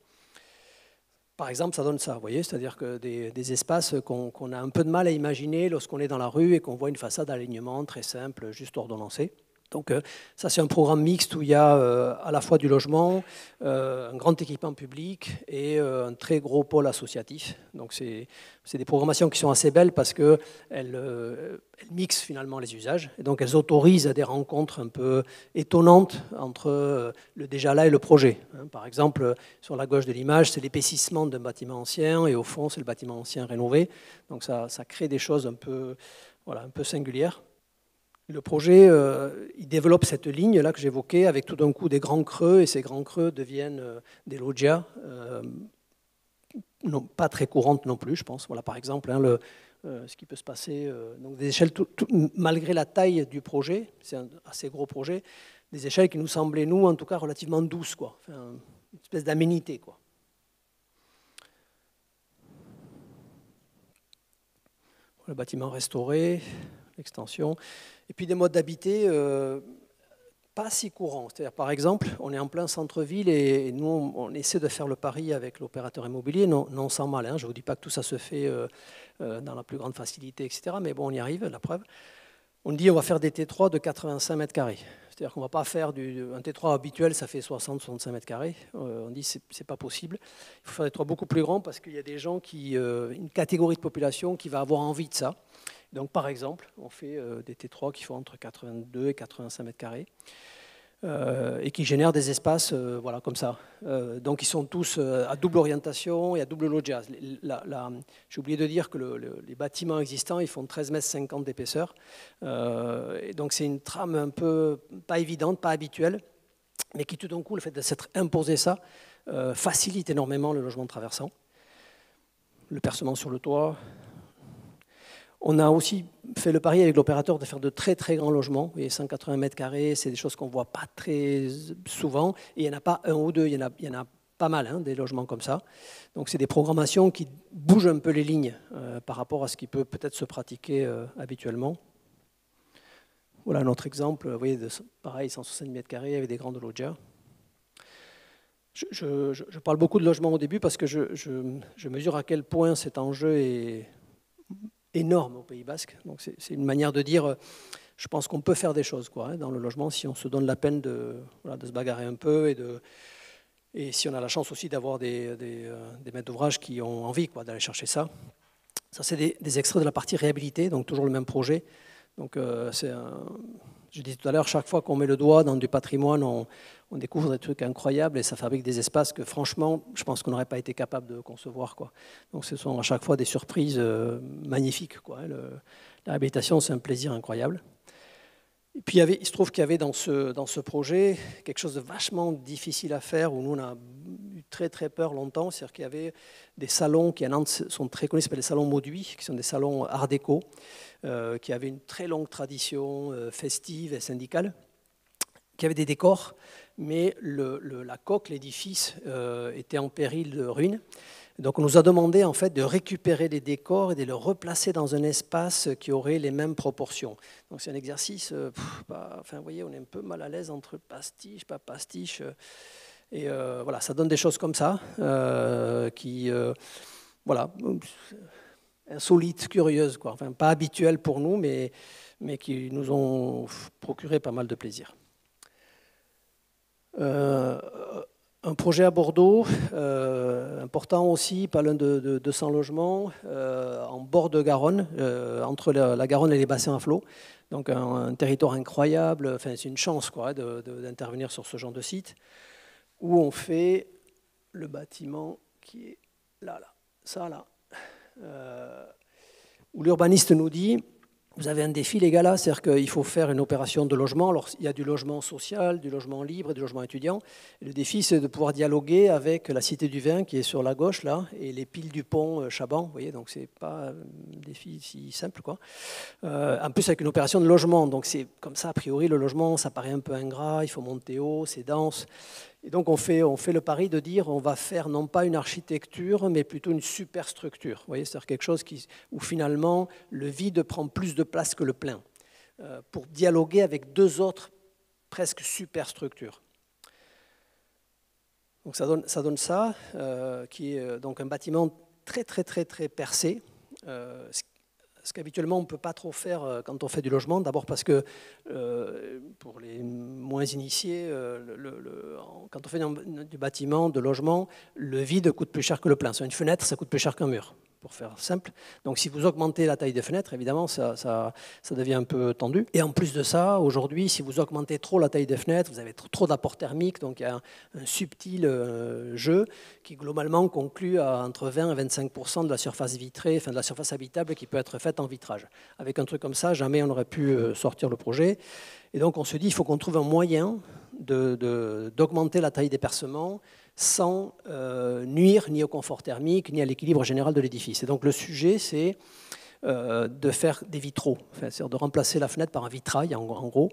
Par exemple, ça donne ça, vous voyez, c'est-à-dire que des espaces qu'on a un peu de mal à imaginer lorsqu'on est dans la rue et qu'on voit une façade d'alignement très simple, juste ordonnancée. Donc ça, c'est un programme mixte où il y a à la fois du logement, un grand équipement public et un très gros pôle associatif. Donc c'est des programmations qui sont assez belles parce qu'elles mixent finalement les usages. Et donc elles autorisent à des rencontres un peu étonnantes entre le déjà là et le projet. Par exemple, sur la gauche de l'image, c'est l'épaississement d'un bâtiment ancien et au fond, c'est le bâtiment ancien rénové. Donc ça crée des choses un peu singulières. Le projet, il développe cette ligne-là que j'évoquais, avec tout d'un coup des grands creux, et ces grands creux deviennent des loggias, non, pas très courantes non plus, je pense. Voilà, par exemple, hein, ce qui peut se passer, donc des échelles, malgré la taille du projet, c'est un assez gros projet, des échelles qui nous semblaient, nous, en tout cas, relativement douces, quoi. Enfin, une espèce d'aménité, quoi. Le bâtiment restauré, l'extension, et puis des modes d'habiter pas si courants. C'est-à-dire, par exemple, on est en plein centre-ville et nous, on essaie de faire le pari avec l'opérateur immobilier, non sans mal. Hein. Je ne vous dis pas que tout ça se fait dans la plus grande facilité, etc. Mais bon, on y arrive, la preuve. On dit on va faire des T3 de 85 mètres carrés. C'est-à-dire qu'on ne va pas faire un T3 habituel, ça fait 60-65 mètres carrés. On dit que ce n'est pas possible. Il faut faire des T3 beaucoup plus grands parce qu'il y a des gens une catégorie de population qui va avoir envie de ça. Donc, par exemple, on fait des T3 qui font entre 82 et 85 mètres carrés et qui génèrent des espaces voilà, comme ça. Donc, ils sont tous à double orientation et à double loggia. J'ai oublié de dire que les bâtiments existants, ils font 13,50 mètres d'épaisseur. Et donc, c'est une trame un peu pas évidente, pas habituelle, mais qui, tout d'un coup, le fait de s'être imposé ça, facilite énormément le logement traversant. Le percement sur le toit. On a aussi fait le pari avec l'opérateur de faire de très très grands logements. Et 180 mètres carrés, c'est des choses qu'on ne voit pas très souvent. Et il n'y en a pas un ou deux, il y en a pas mal, hein, des logements comme ça. Donc c'est des programmations qui bougent un peu les lignes par rapport à ce qui peut peut-être se pratiquer habituellement. Voilà un autre exemple, vous voyez, pareil, 170 mètres carrés avec des grandes loggias. Je parle beaucoup de logement au début parce que je mesure à quel point cet enjeu est énorme au Pays Basque. Donc c'est une manière de dire, je pense qu'on peut faire des choses quoi, hein, dans le logement si on se donne la peine de se bagarrer un peu et si on a la chance aussi d'avoir des maîtres d'ouvrage qui ont envie d'aller chercher ça. Ça, c'est des extraits de la partie réhabilité, donc toujours le même projet. Donc je disais tout à l'heure, chaque fois qu'on met le doigt dans du patrimoine, on découvre des trucs incroyables et ça fabrique des espaces que franchement, je pense qu'on n'aurait pas été capable de concevoir, quoi. Donc ce sont à chaque fois des surprises magnifiques, quoi. La réhabilitation, c'est un plaisir incroyable. Et puis il se trouve qu'il y avait dans ce projet quelque chose de vachement difficile à faire, où nous on a eu très très peur longtemps, c'est-à-dire qu'il y avait des salons qui à Nantes sont très connus, qui s'appellent les salons Mauduit, qui sont des salons art déco, qui avaient une très longue tradition festive et syndicale, qui avaient des décors, mais la coque, l'édifice était en péril de ruine. Donc on nous a demandé en fait de récupérer les décors et de les replacer dans un espace qui aurait les mêmes proportions. Donc c'est un exercice, enfin vous voyez, on est un peu mal à l'aise entre pastiche, pas pastiche, et voilà, ça donne des choses comme ça, qui, voilà, insolites, curieuses, quoi. Enfin pas habituelles pour nous, mais qui nous ont procuré pas mal de plaisir. Un projet à Bordeaux, important aussi, pas loin de 200 logements, en bord de Garonne, entre la Garonne et les bassins à flot. Donc un territoire incroyable, enfin, c'est une chance quoi, d'intervenir sur ce genre de site, où on fait le bâtiment qui est là, ça là, où l'urbaniste nous dit... Vous avez un défi, les gars, là, c'est-à-dire qu'il faut faire une opération de logement. Alors, il y a du logement social, du logement libre et du logement étudiant. Et le défi, c'est de pouvoir dialoguer avec la Cité du Vin, qui est sur la gauche, là, et les piles du pont Chaban. Vous voyez, donc c'est pas un défi si simple, quoi. En plus, avec une opération de logement. Donc, c'est comme ça, a priori, le logement, ça paraît un peu ingrat, il faut monter haut, c'est dense. Et donc, on fait le pari de dire on va faire non pas une architecture, mais plutôt une superstructure. Vous voyez, c'est-à-dire quelque chose où finalement le vide prend plus de place que le plein, pour dialoguer avec deux autres presque superstructures. Donc ça donne ça, qui est donc un bâtiment très très très très percé. Ce qu'habituellement on ne peut pas trop faire quand on fait du logement, d'abord parce que pour les moins initiés, quand on fait du bâtiment, de logement, le vide coûte plus cher que le plein. Sur une fenêtre, ça coûte plus cher qu'un mur. pour faire simple. Donc si vous augmentez la taille des fenêtres, évidemment, ça devient un peu tendu. Et en plus de ça, aujourd'hui, si vous augmentez trop la taille des fenêtres, vous avez trop d'apport thermique, donc il y a un subtil jeu qui globalement conclut à entre 20 et 25% de la surface vitrée, enfin de la surface habitable qui peut être faite en vitrage. Avec un truc comme ça, jamais on n'aurait pu sortir le projet. Et donc on se dit, il faut qu'on trouve un moyen d'augmenter la taille des percements sans nuire ni au confort thermique, ni à l'équilibre général de l'édifice. Et donc le sujet, c'est de faire des vitraux, c'est-à-dire de remplacer la fenêtre par un vitrail, en gros,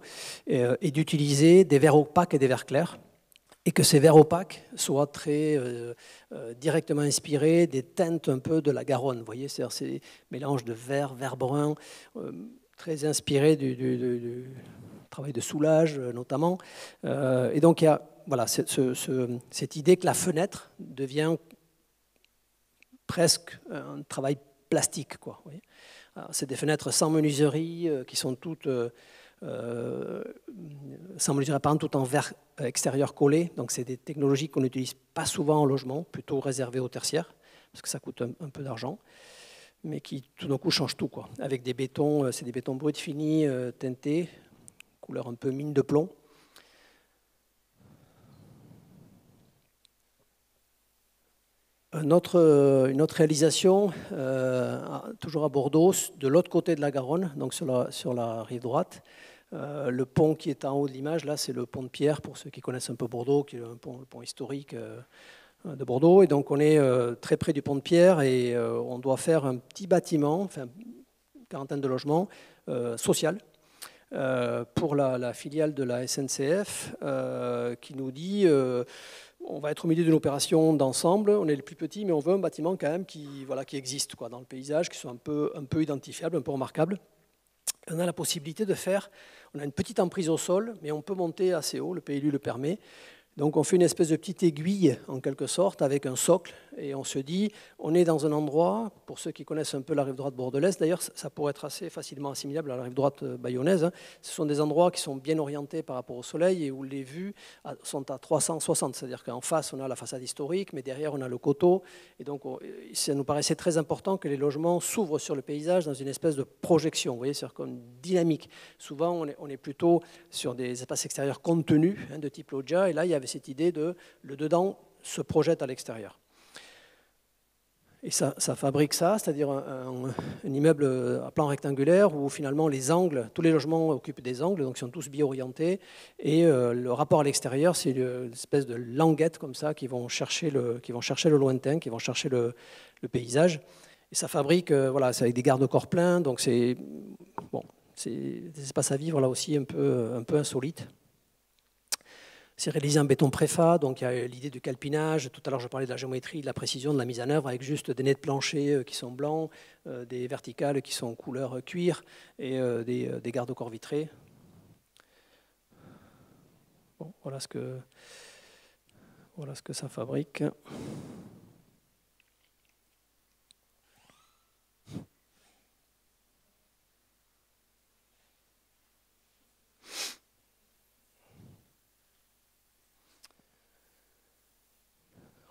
et d'utiliser des verres opaques et des verres clairs, et que ces verres opaques soient très directement inspirés des teintes un peu de la Garonne. Vous voyez, c'est-à-dire ces mélanges de vert brun, très inspirés du travail de soulage notamment. Et donc il y a voilà, cette idée que la fenêtre devient presque un travail plastique, quoi. C'est des fenêtres sans menuiserie qui sont toutes sans menuiserie apparente, tout en verre extérieur collé. Donc c'est des technologies qu'on n'utilise pas souvent en logement, plutôt réservées aux tertiaires, parce que ça coûte un peu d'argent, mais qui tout d'un coup changent tout, quoi. Avec des bétons, c'est des bétons bruts finis, teintés, couleur un peu mine de plomb. Une autre réalisation, toujours à Bordeaux, de l'autre côté de la Garonne, donc sur la rive droite. Le pont qui est en haut de l'image, là, c'est le pont de Pierre, pour ceux qui connaissent un peu Bordeaux, qui est le pont historique de Bordeaux. Et donc, on est très près du pont de Pierre et on doit faire un petit bâtiment, enfin, une quarantaine de logements, social, pour la filiale de la SNCF, qui nous dit... on va être au milieu d'une opération d'ensemble, on est le plus petit, mais on veut un bâtiment quand même qui existe, quoi, dans le paysage, qui soit un peu identifiable, un peu remarquable. On a la possibilité de faire, on a une petite emprise au sol, mais on peut monter assez haut, le PLU le permet. Donc on fait une espèce de petite aiguille, en quelque sorte, avec un socle, et on se dit, on est dans un endroit, pour ceux qui connaissent un peu la rive droite bordelaise, d'ailleurs ça pourrait être assez facilement assimilable à la rive droite bayonnaise, hein. Ce sont des endroits qui sont bien orientés par rapport au soleil et où les vues sont à 360, c'est-à-dire qu'en face on a la façade historique, mais derrière on a le coteau, et donc ça nous paraissait très important que les logements s'ouvrent sur le paysage dans une espèce de projection, vous voyez, c'est-à-dire comme dynamique. Souvent on est plutôt sur des espaces extérieurs contenus, hein, de type loggia, et là il y avait cette idée de le dedans se projette à l'extérieur. Et ça fabrique ça, c'est-à-dire un immeuble à plan rectangulaire où finalement les angles, tous les logements occupent des angles, donc ils sont tous bi-orientés, et le rapport à l'extérieur, c'est une espèce de languette comme ça qui vont chercher le lointain, qui vont chercher le paysage. Et ça fabrique, voilà, c'est avec des garde-corps pleins, donc c'est des espaces à vivre là aussi un peu insolites. C'est réalisé en béton préfa, donc il y a l'idée du calpinage. Tout à l'heure, je parlais de la géométrie, de la précision, de la mise en œuvre, avec juste des nez de plancher qui sont blancs, des verticales qui sont couleur cuir et des garde-corps vitrés. Bon, voilà ce que ça fabrique.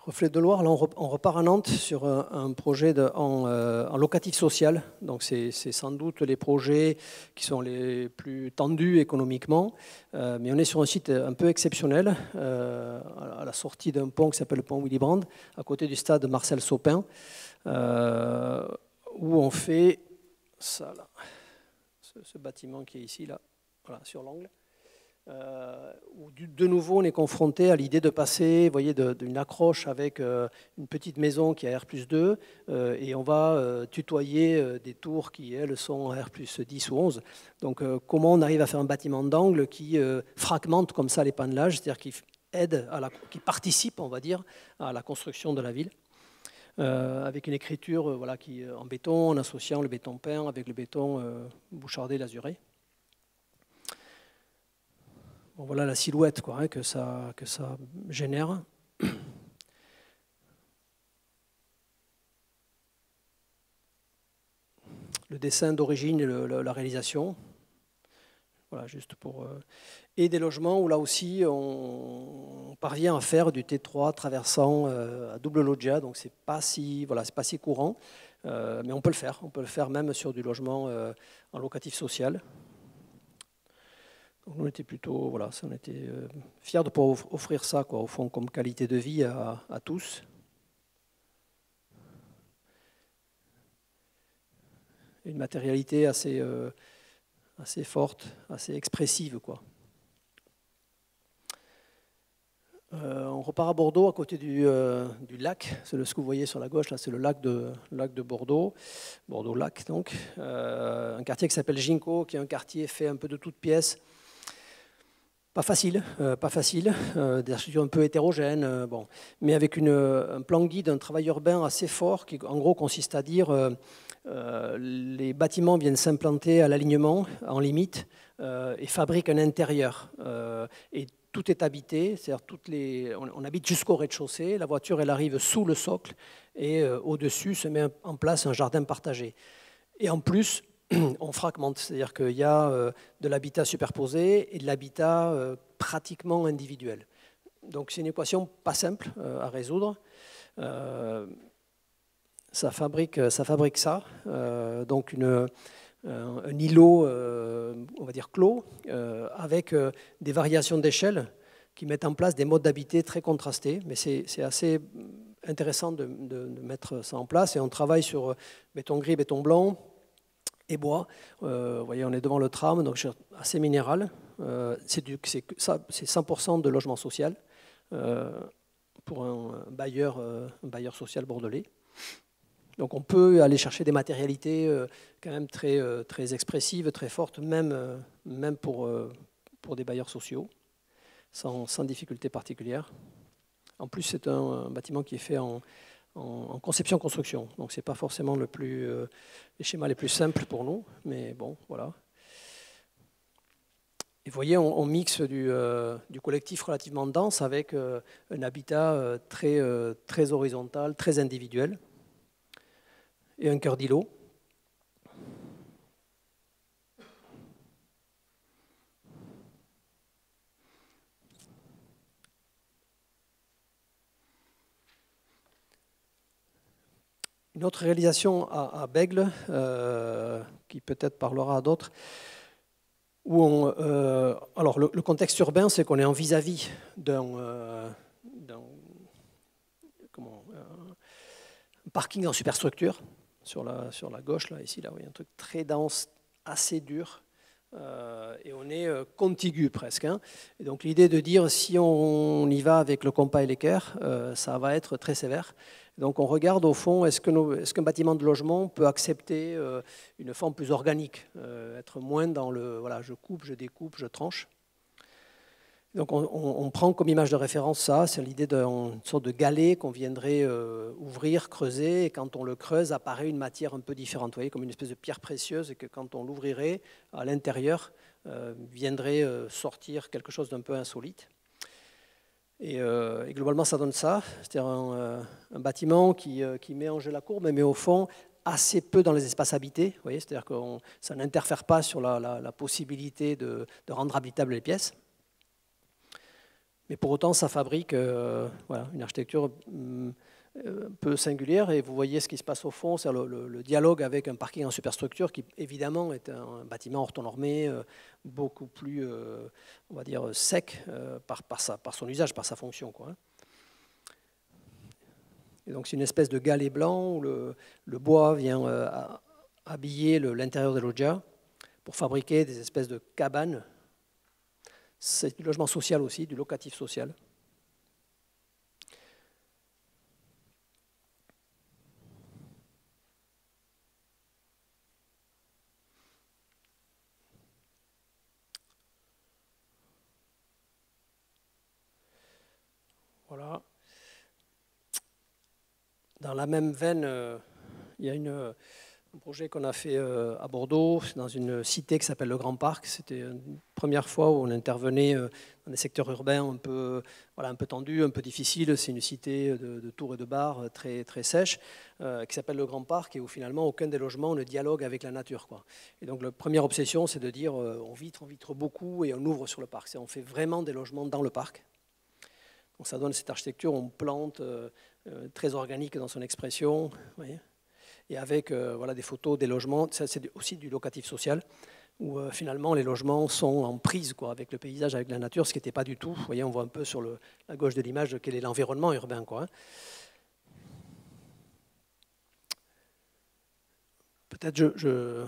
Reflet de Loire, là on repart à Nantes sur un projet en locatif social. Donc c'est sans doute les projets qui sont les plus tendus économiquement, mais on est sur un site un peu exceptionnel, à la sortie d'un pont qui s'appelle le pont Willy Brandt, à côté du stade Marcel Sopin, où on fait ça là, ce bâtiment qui est ici là, voilà, sur l'angle. Où de nouveau on est confronté à l'idée de passer, vous voyez, d'une accroche avec une petite maison qui est à R+2 et on va tutoyer des tours qui elles sont à R+10 ou 11. Donc comment on arrive à faire un bâtiment d'angle qui fragmente comme ça les panelages, c'est-à-dire qui aide, qui participe, on va dire, à la construction de la ville. Avec une écriture voilà, en béton, en associant le béton peint avec le béton bouchardé lasuré. Bon, voilà la silhouette quoi, hein, que ça génère. Le dessin d'origine et la réalisation. Voilà, juste pour, et des logements où là aussi on on parvient à faire du T3 traversant à double loggia, donc c'est pas si courant, mais on peut le faire même sur du logement en locatif social. Donc on était plutôt, on était fiers de pouvoir offrir ça, quoi, au fond, comme qualité de vie à tous. Une matérialité assez forte, assez expressive, quoi. On repart à Bordeaux, à côté du lac. C'est ce que vous voyez sur la gauche, là, c'est le lac de Bordeaux. Bordeaux-Lac, donc. Un quartier qui s'appelle Ginkgo, qui est un quartier fait un peu de toutes pièces. Pas facile, des architectures un peu hétérogènes, mais avec un plan guide, un travail urbain assez fort, qui en gros consiste à dire les bâtiments viennent s'implanter à l'alignement, en limite, et fabriquent un intérieur. Et tout est habité, c'est-à-dire on habite jusqu'au rez-de-chaussée, la voiture elle arrive sous le socle, et au-dessus se met en place un jardin partagé. Et en plus, on fragmente, c'est-à-dire qu'il y a de l'habitat superposé et de l'habitat pratiquement individuel. Donc c'est une équation pas simple à résoudre. Ça fabrique ça. Donc un îlot, on va dire clos, avec des variations d'échelle qui mettent en place des modes d'habiter très contrastés. Mais c'est assez intéressant de mettre ça en place. Et on travaille sur béton gris, béton blanc et bois. Vous voyez, on est devant le tram, donc assez minéral. C'est 100% de logement social pour un bailleur social bordelais. Donc on peut aller chercher des matérialités quand même très expressives, très fortes, même pour des bailleurs sociaux, sans difficulté particulière. En plus, c'est un bâtiment qui est fait en conception-construction. Donc ce n'est pas forcément les schémas les plus simples pour nous, mais bon, voilà. Et vous voyez, on mixe du collectif relativement dense avec un habitat très horizontal, très individuel, et un cœur d'îlot. Une autre réalisation à Bègles, qui peut-être parlera à d'autres, où alors le contexte urbain, c'est qu'on est en vis-à-vis d'un parking en superstructure, sur la gauche, là, ici, là, il y a un truc très dense, assez dur, et on est contigu presque. Hein. Et donc l'idée de dire, si on y va avec le compas et l'équerre, ça va être très sévère. Donc on regarde au fond, est-ce qu'un bâtiment de logement peut accepter une forme plus organique, être moins dans le je coupe, je découpe, je tranche. Donc on prend comme image de référence ça, c'est l'idée d'une sorte de galet qu'on viendrait ouvrir, creuser, et quand on le creuse apparaît une matière un peu différente, vous voyez, comme une espèce de pierre précieuse, et que quand on l'ouvrirait, à l'intérieur viendrait sortir quelque chose d'un peu insolite. Et globalement, ça donne ça, c'est-à-dire un bâtiment qui met en jeu la courbe, mais au fond, assez peu dans les espaces habités. Vous voyez, c'est-à-dire que ça n'interfère pas sur la possibilité de rendre habitables les pièces. Mais pour autant, ça fabrique une architecture un peu singulière. Et vous voyez ce qui se passe au fond, c'est le dialogue avec un parking en superstructure qui, évidemment, est un bâtiment orthonormé, beaucoup plus, on va dire, sec par son usage, par sa fonction, quoi. Et donc, c'est une espèce de galet blanc où le bois vient habiller l'intérieur de loggia pour fabriquer des espèces de cabanes. C'est du logement social aussi, du locatif social. Voilà. Dans la même veine, il y a un projet qu'on a fait à Bordeaux, dans une cité qui s'appelle le Grand Parc. C'était une première fois où on intervenait dans des secteurs urbains un peu tendus, un peu difficiles. C'est une cité de tours et de bars très, très sèche qui s'appelle le Grand Parc et où finalement aucun des logements ne dialogue avec la nature, quoi. Et donc la première obsession, c'est de dire on vitre beaucoup et on ouvre sur le parc. On fait vraiment des logements dans le parc. Donc ça donne cette architecture, on plante, très organique dans son expression, vous voyez, et avec voilà, des photos des logements. Ça, c'est aussi du locatif social, où finalement les logements sont en prise quoi, avec le paysage, avec la nature, ce qui n'était pas du tout. Vous voyez, on voit un peu sur la gauche de l'image quel est l'environnement urbain, quoi, hein. Peut-être je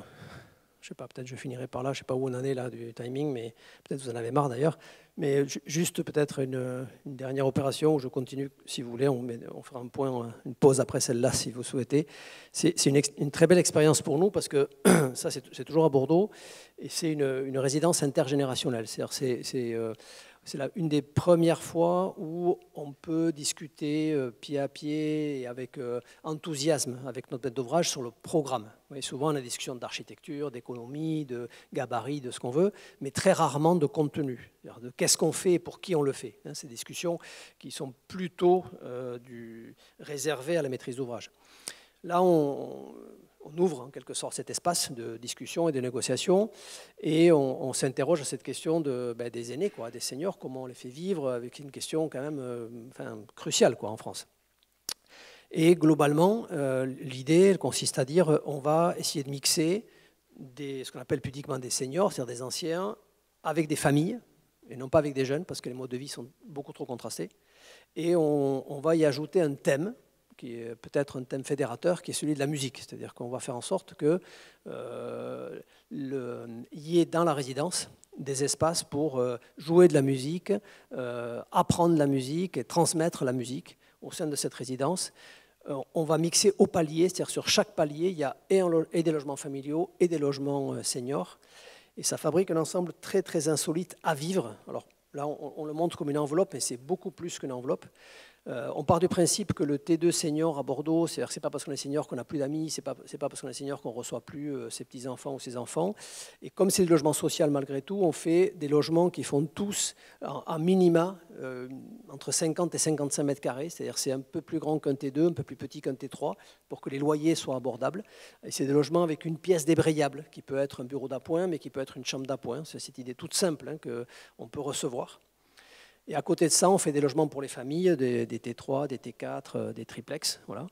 sais pas, peut-être je finirai par là, je ne sais pas où on en est là du timing, mais peut-être vous en avez marre d'ailleurs. Mais juste peut-être une dernière opération où je continue, si vous voulez, on fera un point, une pause après celle-là si vous souhaitez. C'est une très belle expérience pour nous parce que ça c'est toujours à Bordeaux et c'est une résidence intergénérationnelle. C'est-à-dire c'est une des premières fois où on peut discuter pied à pied et avec enthousiasme avec notre maître d'ouvrage sur le programme. Vous voyez, souvent on a des discussions d'architecture, d'économie, de gabarit, de ce qu'on veut, mais très rarement de contenu, de qu'est-ce qu'on fait et pour qui on le fait. Ces discussions qui sont plutôt réservées à la maîtrise d'ouvrage. Là, on ouvre en quelque sorte cet espace de discussion et de négociation et on s'interroge à cette question des aînés, quoi, des seniors, comment on les fait vivre, avec une question quand même cruciale quoi, en France. Et globalement, l'idée consiste à dire on va essayer de mixer ce qu'on appelle pudiquement des seniors, c'est-à-dire des anciens, avec des familles, et non pas avec des jeunes, parce que les modes de vie sont beaucoup trop contrastés. Et on va y ajouter un thème, qui est peut-être un thème fédérateur, qui est celui de la musique. C'est-à-dire qu'on va faire en sorte qu'il y ait dans la résidence des espaces pour jouer de la musique, apprendre la musique et transmettre la musique au sein de cette résidence. On va mixer au palier, c'est-à-dire sur chaque palier, il y a et des logements familiaux et des logements seniors. Et ça fabrique un ensemble très, très insolite à vivre. Alors là, on le montre comme une enveloppe, mais c'est beaucoup plus qu'une enveloppe. On part du principe que le T2 senior à Bordeaux, c'est-à-dire que ce n'est pas parce qu'on est senior qu'on n'a plus d'amis, ce n'est pas parce qu'on est senior qu'on ne reçoit plus ses petits-enfants ou ses enfants. Et comme c'est du logement social malgré tout, on fait des logements qui font tous, en minima, entre 50 et 55 mètres carrés, c'est-à-dire c'est un peu plus grand qu'un T2, un peu plus petit qu'un T3, pour que les loyers soient abordables. Et c'est des logements avec une pièce débrayable, qui peut être un bureau d'appoint, mais qui peut être une chambre d'appoint. C'est cette idée toute simple qu'on peut recevoir. Et à côté de ça, on fait des logements pour les familles, des T3, des T4, des triplex. Voilà.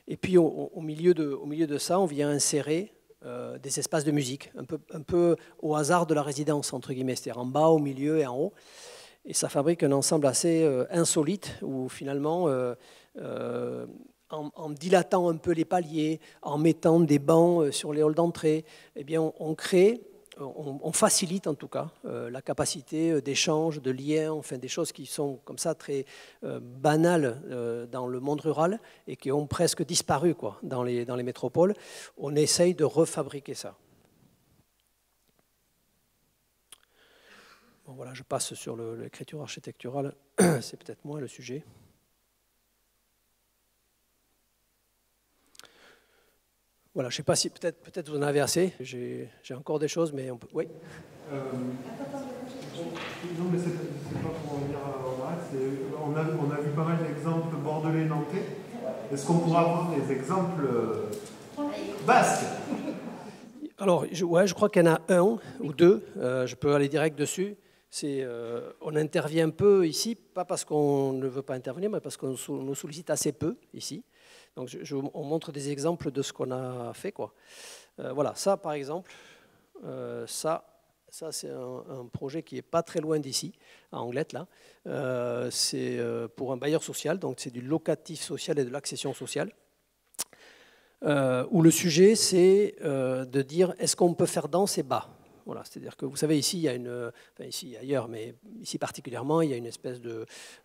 Et puis au milieu de ça, on vient insérer des espaces de musique, un peu au hasard de la résidence, entre guillemets, c'est-à-dire en bas, au milieu et en haut. Et ça fabrique un ensemble assez insolite, où finalement, en dilatant un peu les paliers, en mettant des bancs sur les halls d'entrée, eh bien, on facilite en tout cas la capacité d'échange, de lien, enfin des choses qui sont comme ça très banales dans le monde rural et qui ont presque disparu quoi, dans les métropoles. On essaye de refabriquer ça. Bon, voilà, je passe sur l'écriture architecturale, c'est peut-être moins le sujet. Voilà, je ne sais pas si peut-être vous en avez assez. J'ai encore des choses, mais on peut. Oui. Non, mais c'est pas pour revenir en arrière. On a vu pas mal d'exemples bordelais et nantais. Est-ce qu'on pourrait avoir des exemples basques? Alors, je crois qu'il y en a un ou deux. Je peux aller direct dessus. On intervient peu ici, pas parce qu'on ne veut pas intervenir, mais parce qu'on nous sollicite assez peu ici. Donc, on montre des exemples de ce qu'on a fait, quoi. Voilà, ça, par exemple, ça c'est un projet qui n'est pas très loin d'ici, à Anglette, là. C'est pour un bailleur social, donc c'est du locatif social et de l'accession sociale, où le sujet, c'est de dire, est-ce qu'on peut faire danse et bas? Voilà, c'est-à-dire que vous savez, ici, il y a ici ailleurs, mais ici particulièrement, il y a une espèce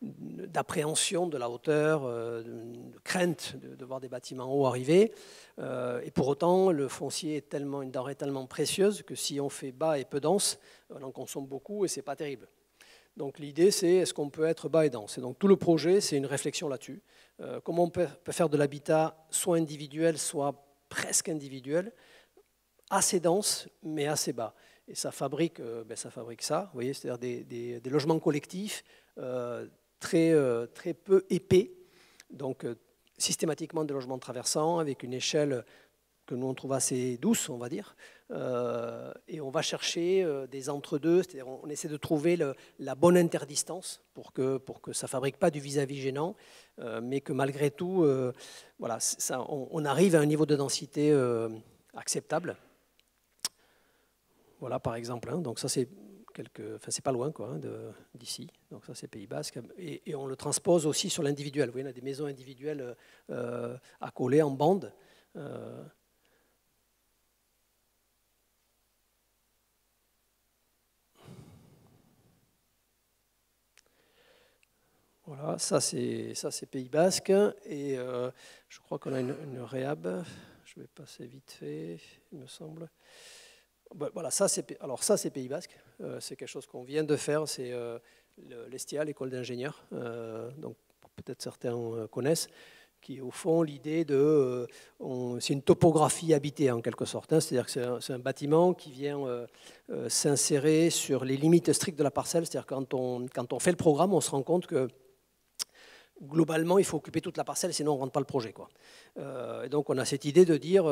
d'appréhension de la hauteur, de crainte de voir des bâtiments hauts arriver. Et pour autant, le foncier est une denrée tellement précieuse que si on fait bas et peu dense, on en consomme beaucoup et c'est pas terrible. Donc l'idée, c'est est-ce qu'on peut être bas et dense? Et donc tout le projet, c'est une réflexion là-dessus. Comment on peut faire de l'habitat soit individuel, soit presque individuel, assez dense, mais assez bas. Et ça fabrique ça, vous voyez, c'est-à-dire des logements collectifs très peu épais, donc systématiquement des logements traversants avec une échelle que nous on trouve assez douce, on va dire, et on va chercher des entre-deux, c'est-à-dire on essaie de trouver la bonne interdistance pour que ça ne fabrique pas du vis-à-vis gênant, mais que malgré tout, voilà, on arrive à un niveau de densité acceptable. Voilà, par exemple, hein, donc ça c'est c'est pas loin quoi, d'ici, donc ça c'est Pays Basque, et on le transpose aussi sur l'individuel. Vous voyez, on a des maisons individuelles accolées en bande. Voilà, ça c'est Pays Basque, et je crois qu'on a une réhab. Je vais passer vite fait, il me semble. Voilà, ça c'est Pays Basque. C'est quelque chose qu'on vient de faire. C'est l'ESTIA, l'école d'ingénieurs. Donc peut-être certains connaissent. Qui est au fond l'idée de, c'est une topographie habitée en quelque sorte. Hein, c'est-à-dire que c'est un bâtiment qui vient s'insérer sur les limites strictes de la parcelle. C'est-à-dire quand on fait le programme, on se rend compte que globalement, il faut occuper toute la parcelle, sinon on ne rentre pas le projet, quoi. Et donc on a cette idée de dire,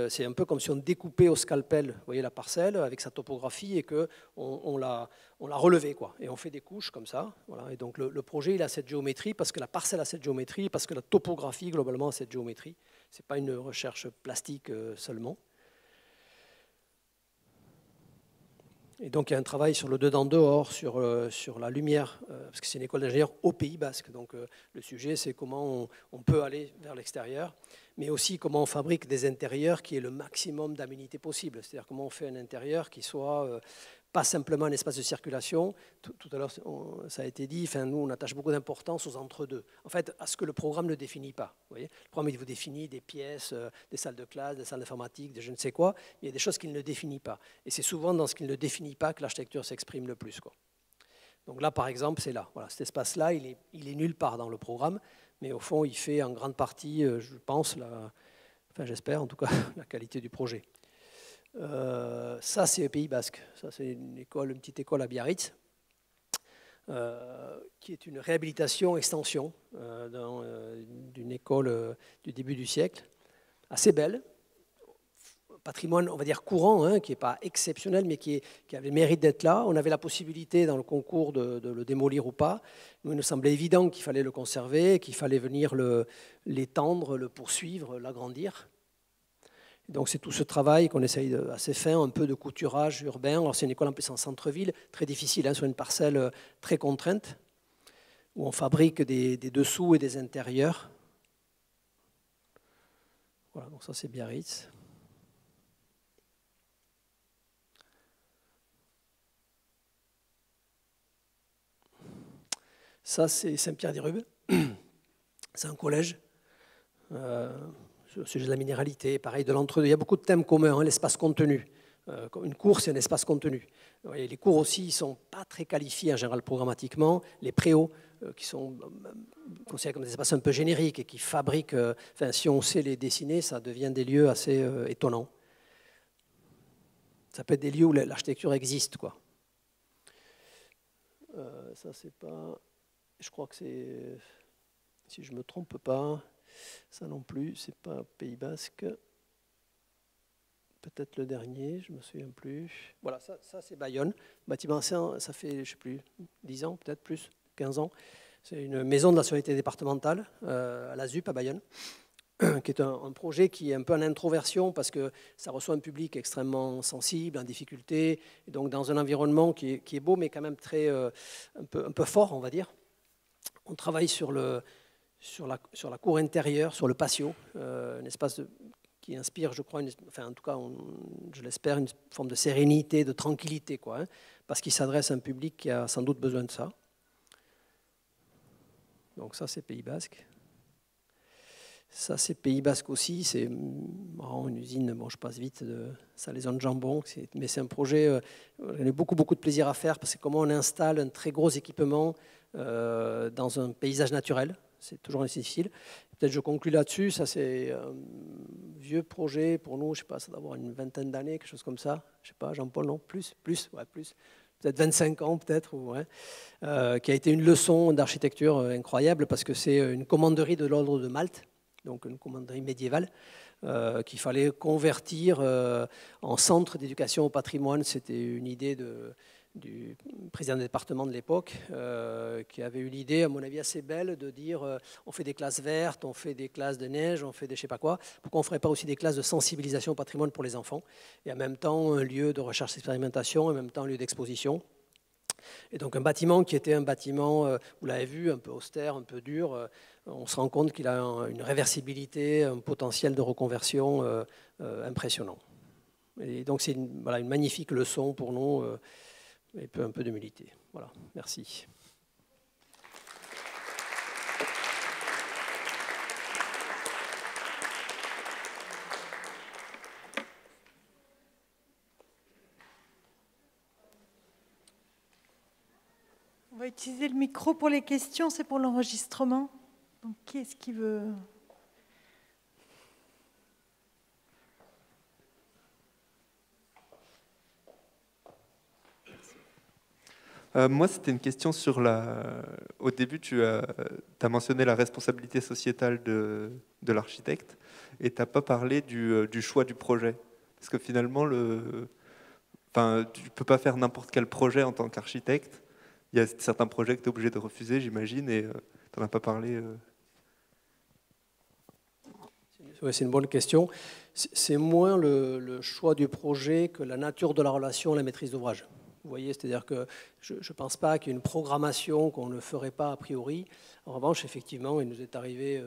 c'est un peu comme si on découpait au scalpel, vous voyez, la parcelle avec sa topographie et qu'on l'a relevée, quoi. Et on fait des couches comme ça. Voilà. Et donc le projet, il a cette géométrie parce que la parcelle a cette géométrie, parce que la topographie, globalement, a cette géométrie. Ce n'est pas une recherche plastique seulement. Et donc il y a un travail sur le dedans-dehors, sur la lumière, parce que c'est une école d'ingénieurs au Pays Basque. Donc le sujet, c'est comment on peut aller vers l'extérieur, mais aussi comment on fabrique des intérieurs qui aient le maximum d'aménité possible. C'est-à-dire comment on fait un intérieur qui soit pas simplement un espace de circulation. Tout à l'heure, ça a été dit, enfin, nous, on attache beaucoup d'importance aux entre-deux. En fait, à ce que le programme ne définit pas. Vous voyez, le programme, il vous définit des pièces, des salles de classe, des salles d'informatique, de je ne sais quoi. Il y a des choses qu'il ne définit pas. Et c'est souvent dans ce qu'il ne définit pas que l'architecture s'exprime le plus, quoi. Donc là, par exemple, c'est là. Voilà, cet espace-là, il est nulle part dans le programme, mais au fond, il fait en grande partie, je pense, enfin, j'espère en tout cas, la qualité du projet. Ça, c'est le Pays Basque. Ça, c'est une petite école à Biarritz, qui est une réhabilitation-extension d'une école du début du siècle, assez belle, patrimoine, on va dire courant, hein, qui n'est pas exceptionnel, mais qui avait le mérite d'être là. On avait la possibilité dans le concours de le démolir ou pas. Nous, il nous semblait évident qu'il fallait le conserver, qu'il fallait venir l'étendre, le poursuivre, l'agrandir. Donc c'est tout ce travail qu'on essaye assez fin, un peu de couturage urbain. Alors c'est une école en plus en centre-ville, très difficile, hein, sur une parcelle très contrainte, où on fabrique des dessous et des intérieurs. Voilà, donc ça c'est Biarritz. Ça c'est Saint-Pierre-des-Rubes. C'est un collège. Au sujet de la minéralité, pareil, de l'entre-deux. Il y a beaucoup de thèmes communs, hein, l'espace contenu. Une cour, c'est un espace contenu. Et les cours aussi, ils ne sont pas très qualifiés en général programmatiquement. Les préaux, qui sont considérés comme des espaces un peu génériques et qui fabriquent, enfin, si on sait les dessiner, ça devient des lieux assez étonnants. Ça peut être des lieux où l'architecture existe, quoi. Ça, c'est pas... Je crois que c'est... Si je ne me trompe pas... Ça non plus, c'est pas Pays Basque. Peut-être le dernier, je ne me souviens plus. Voilà, ça c'est Bayonne. Bâtiment ancien, ça fait, je ne sais plus, 10 ans, peut-être plus, 15 ans. C'est une maison de la solidarité départementale à la ZUP à Bayonne, qui est un projet qui est un peu en introversion parce que ça reçoit un public extrêmement sensible, en difficulté, et donc dans un environnement qui est beau, mais quand même très, un peu fort, on va dire. On travaille sur la cour intérieure, sur le patio, un espace qui inspire, je crois, enfin en tout cas, je l'espère, une forme de sérénité, de tranquillité, quoi, hein, parce qu'il s'adresse à un public qui a sans doute besoin de ça. Donc ça, c'est Pays Basque. Ça, c'est Pays Basque aussi. C'est une usine, bon, je passe vite, de salaison de jambon, mais c'est un projet, j'en ai beaucoup de plaisir à faire, parce que comment on installe un très gros équipement dans un paysage naturel. C'est toujours difficile. Peut-être je conclue là-dessus. Ça, c'est un vieux projet pour nous. Je ne sais pas, ça doit avoir une vingtaine d'années, quelque chose comme ça. Je ne sais pas, Jean-Paul, non, plus. Peut-être 25 ans, peut-être. Ouais. Qui a été une leçon d'architecture incroyable parce que c'est une commanderie de l'ordre de Malte, donc une commanderie médiévale, qu'il fallait convertir en centre d'éducation au patrimoine. C'était une idée du président du département de l'époque, qui avait eu l'idée, à mon avis assez belle, de dire on fait des classes vertes, on fait des classes de neige, on fait des je sais pas quoi, pourquoi on ne ferait pas aussi des classes de sensibilisation au patrimoine pour les enfants, et en même temps un lieu de recherche et d'expérimentation, en même temps un lieu d'exposition. Et donc un bâtiment qui était un bâtiment, vous l'avez vu, un peu austère, un peu dur, on se rend compte qu'il a une réversibilité, un potentiel de reconversion impressionnant. Et donc c'est une magnifique leçon pour nous, et un peu d'humilité. Voilà, merci. On va utiliser le micro pour les questions, c'est pour l'enregistrement. Donc, qui est-ce qui veut... Moi, c'était une question sur la... Au début, tu as mentionné la responsabilité sociétale de l'architecte et tu n'as pas parlé du choix du projet. Parce que finalement, tu ne peux pas faire n'importe quel projet en tant qu'architecte. Il y a certains projets que tu es obligé de refuser, j'imagine, et tu n'en as pas parlé. Ouais, c'est une bonne question. C'est moins le choix du projet que la nature de la relation, la maîtrise d'ouvrage. Vous voyez, c'est-à-dire que je ne pense pas qu'il y ait une programmation qu'on ne ferait pas a priori. En revanche, effectivement, il nous est arrivé,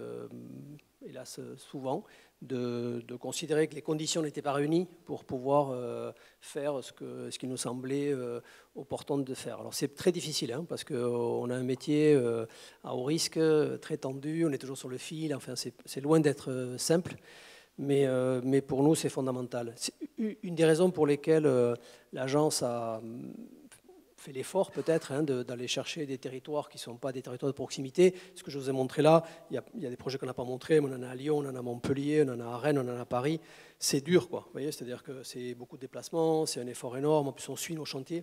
hélas souvent, de considérer que les conditions n'étaient pas réunies pour pouvoir faire ce qui nous semblait opportun de faire. Alors c'est très difficile, hein, parce qu'on a un métier à haut risque, très tendu, on est toujours sur le fil, enfin c'est loin d'être simple. Mais pour nous, c'est fondamental. C'est une des raisons pour lesquelles l'agence a fait l'effort peut-être d'aller chercher des territoires qui ne sont pas des territoires de proximité. Ce que je vous ai montré là, il y a des projets qu'on n'a pas montrés, mais on en a à Lyon, on en a à Montpellier, on en a à Rennes, on en a à Paris. C'est dur, quoi. Vous voyez, c'est-à-dire que c'est beaucoup de déplacements, c'est un effort énorme, en plus on suit nos chantiers.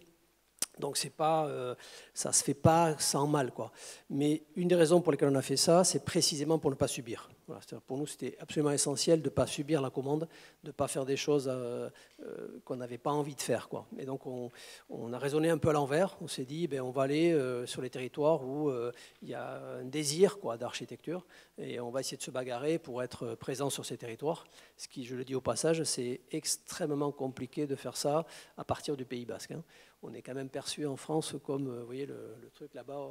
Donc ça ne se fait pas sans mal, quoi. Mais une des raisons pour lesquelles on a fait ça, c'est précisément pour ne pas subir. Voilà, pour nous, c'était absolument essentiel de ne pas subir la commande, de ne pas faire des choses qu'on n'avait pas envie de faire, quoi. Et donc on a raisonné un peu à l'envers. On s'est dit, on va aller sur les territoires où il y a un désir, quoi, d'architecture, et on va essayer de se bagarrer pour être présent sur ces territoires. Ce qui, je le dis au passage, c'est extrêmement compliqué de faire ça à partir du Pays Basque, hein. On est quand même perçu en France comme, vous voyez, le truc là-bas,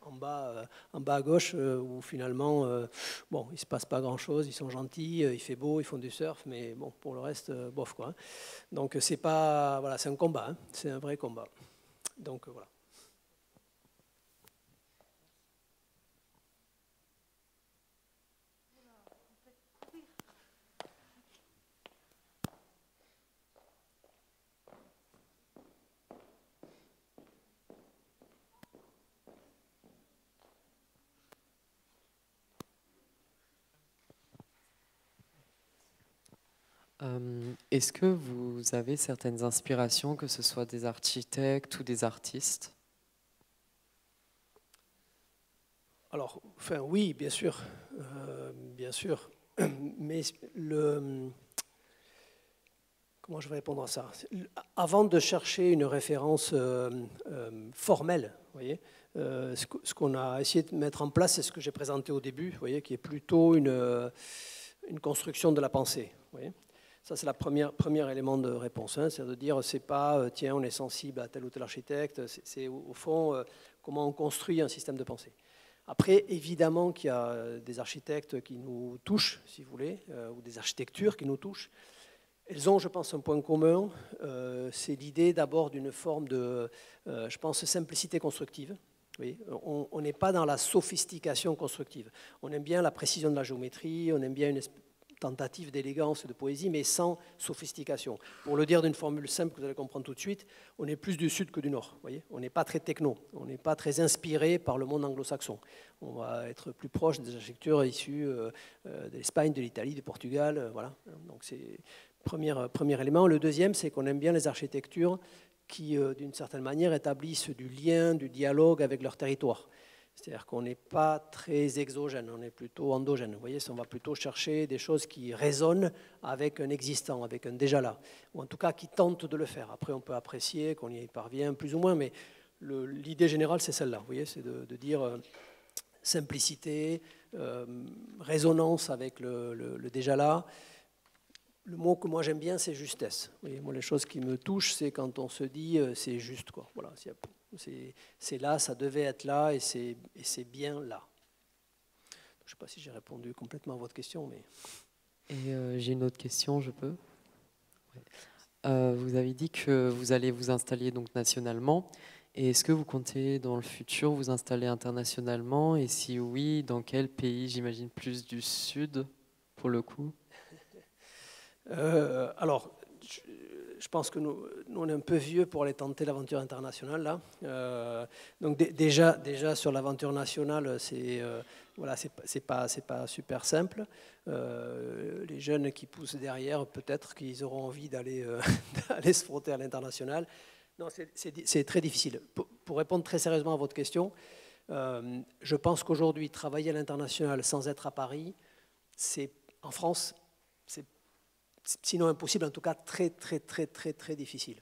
en bas à gauche, où finalement, il ne se passe pas grand-chose, ils sont gentils, il fait beau, ils font du surf, mais bon, pour le reste, bof, quoi, hein. Donc c'est pas, voilà, c'est un combat, hein, c'est un vrai combat. Donc voilà. Est-ce que vous avez certaines inspirations, que ce soit des architectes ou des artistes? Alors, enfin, oui, bien sûr, mais comment je vais répondre à ça? Avant de chercher une référence formelle, vous voyez, ce qu'on a essayé de mettre en place, c'est ce que j'ai présenté au début, vous voyez, qui est plutôt une construction de la pensée, vous voyez. Ça, c'est le premier élément de réponse, hein, c'est de dire, c'est pas, tiens, on est sensible à tel ou tel architecte, c'est au fond, comment on construit un système de pensée. Après, évidemment qu'il y a des architectes qui nous touchent, si vous voulez, ou des architectures qui nous touchent. Elles ont, je pense, un point commun, c'est l'idée d'abord d'une forme de, je pense, simplicité constructive. Oui, on n'est pas dans la sophistication constructive. On aime bien la précision de la géométrie, on aime bien une tentative d'élégance et de poésie, mais sans sophistication. Pour le dire d'une formule simple que vous allez comprendre tout de suite, on est plus du sud que du nord. Voyez, on n'est pas très techno, on n'est pas très inspiré par le monde anglo-saxon. On va être plus proche des architectures issues de l'Espagne, de l'Italie, du Portugal. Voilà. Donc c'est le premier élément. Le deuxième, c'est qu'on aime bien les architectures qui, d'une certaine manière, établissent du lien, du dialogue avec leur territoire. C'est-à-dire qu'on n'est pas très exogène, on est plutôt endogène. Vous voyez, on va plutôt chercher des choses qui résonnent avec un existant, avec un déjà là, ou en tout cas qui tentent de le faire. Après, on peut apprécier qu'on y parvient plus ou moins, mais l'idée générale, c'est celle-là. Vous voyez, c'est de dire simplicité, résonance avec le déjà là. Le mot que moi j'aime bien, c'est justesse. Vous voyez, moi, les choses qui me touchent, c'est quand on se dit c'est juste, quoi. Voilà, c'est là, ça devait être là, et c'est bien là. Je ne sais pas si j'ai répondu complètement à votre question, mais... Et j'ai une autre question, je peux? Vous avez dit que vous allez vous installer donc nationalement. Et est-ce que vous comptez dans le futur vous installer internationalement? Et si oui, dans quel pays? J'imagine plus du Sud, pour le coup. Alors, je pense que nous, on est un peu vieux pour aller tenter l'aventure internationale là. Donc déjà sur l'aventure nationale, voilà, c'est pas super simple. Les jeunes qui poussent derrière, peut-être qu'ils auront envie d'aller se frotter à l'international. Non, c'est très difficile. Pour répondre très sérieusement à votre question, je pense qu'aujourd'hui, travailler à l'international sans être à Paris, c'est en France, c'est sinon impossible, en tout cas très difficile.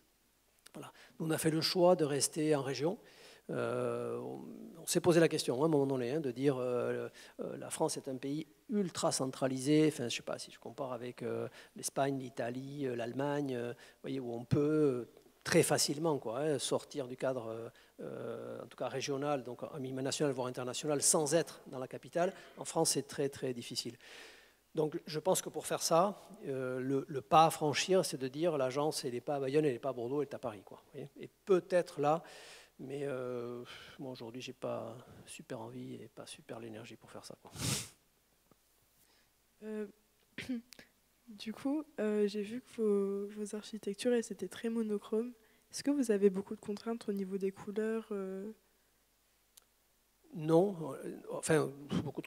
Voilà. Nous, on a fait le choix de rester en région. On s'est posé la question à un moment donné de dire la France est un pays ultra centralisé. Enfin, je ne sais pas si je compare avec l'Espagne, l'Italie, l'Allemagne, voyez, où on peut très facilement sortir du cadre, en tout cas régional, donc à minima national, voire international, sans être dans la capitale. En France, c'est très difficile. Donc je pense que pour faire ça, le pas à franchir, c'est de dire l'agence, elle n'est pas à Bayonne, elle n'est pas à Bordeaux, elle est à Paris, quoi. Et peut-être là, mais moi aujourd'hui, je n'ai pas super envie et pas super l'énergie pour faire ça, quoi. Du coup, j'ai vu que vos architectures, elles étaient très monochromes. Est-ce que vous avez beaucoup de contraintes au niveau des couleurs Non, enfin,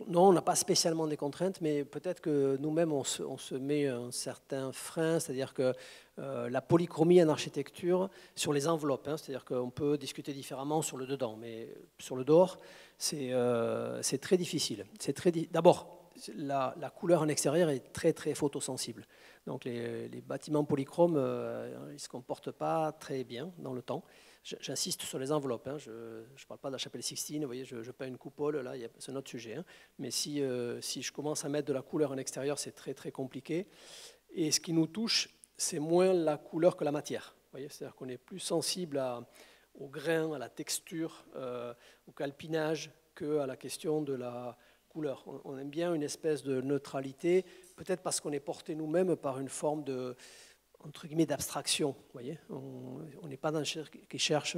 non, on n'a pas spécialement des contraintes, mais peut-être que nous-mêmes, on se met un certain frein, c'est-à-dire que la polychromie en architecture, sur les enveloppes, c'est-à-dire qu'on peut discuter différemment sur le dedans, mais sur le dehors, c'est très difficile. D'abord, la couleur en extérieur est très photosensible. Donc les bâtiments polychromes, ils ne se comportent pas très bien dans le temps. J'insiste sur les enveloppes. Je ne parle pas de la chapelle Sixtine. Vous voyez, je peins une coupole, là, c'est un autre sujet. Mais si je commence à mettre de la couleur en extérieur, c'est très compliqué. Et ce qui nous touche, c'est moins la couleur que la matière. Vous voyez, c'est-à-dire qu'on est plus sensible au grain, à la texture, au calpinage, qu'à la question de la couleur. On aime bien une espèce de neutralité, peut-être parce qu'on est porté nous-mêmes par une forme de, entre guillemets, d'abstraction. Vous voyez, on n'est pas dans le qui cherche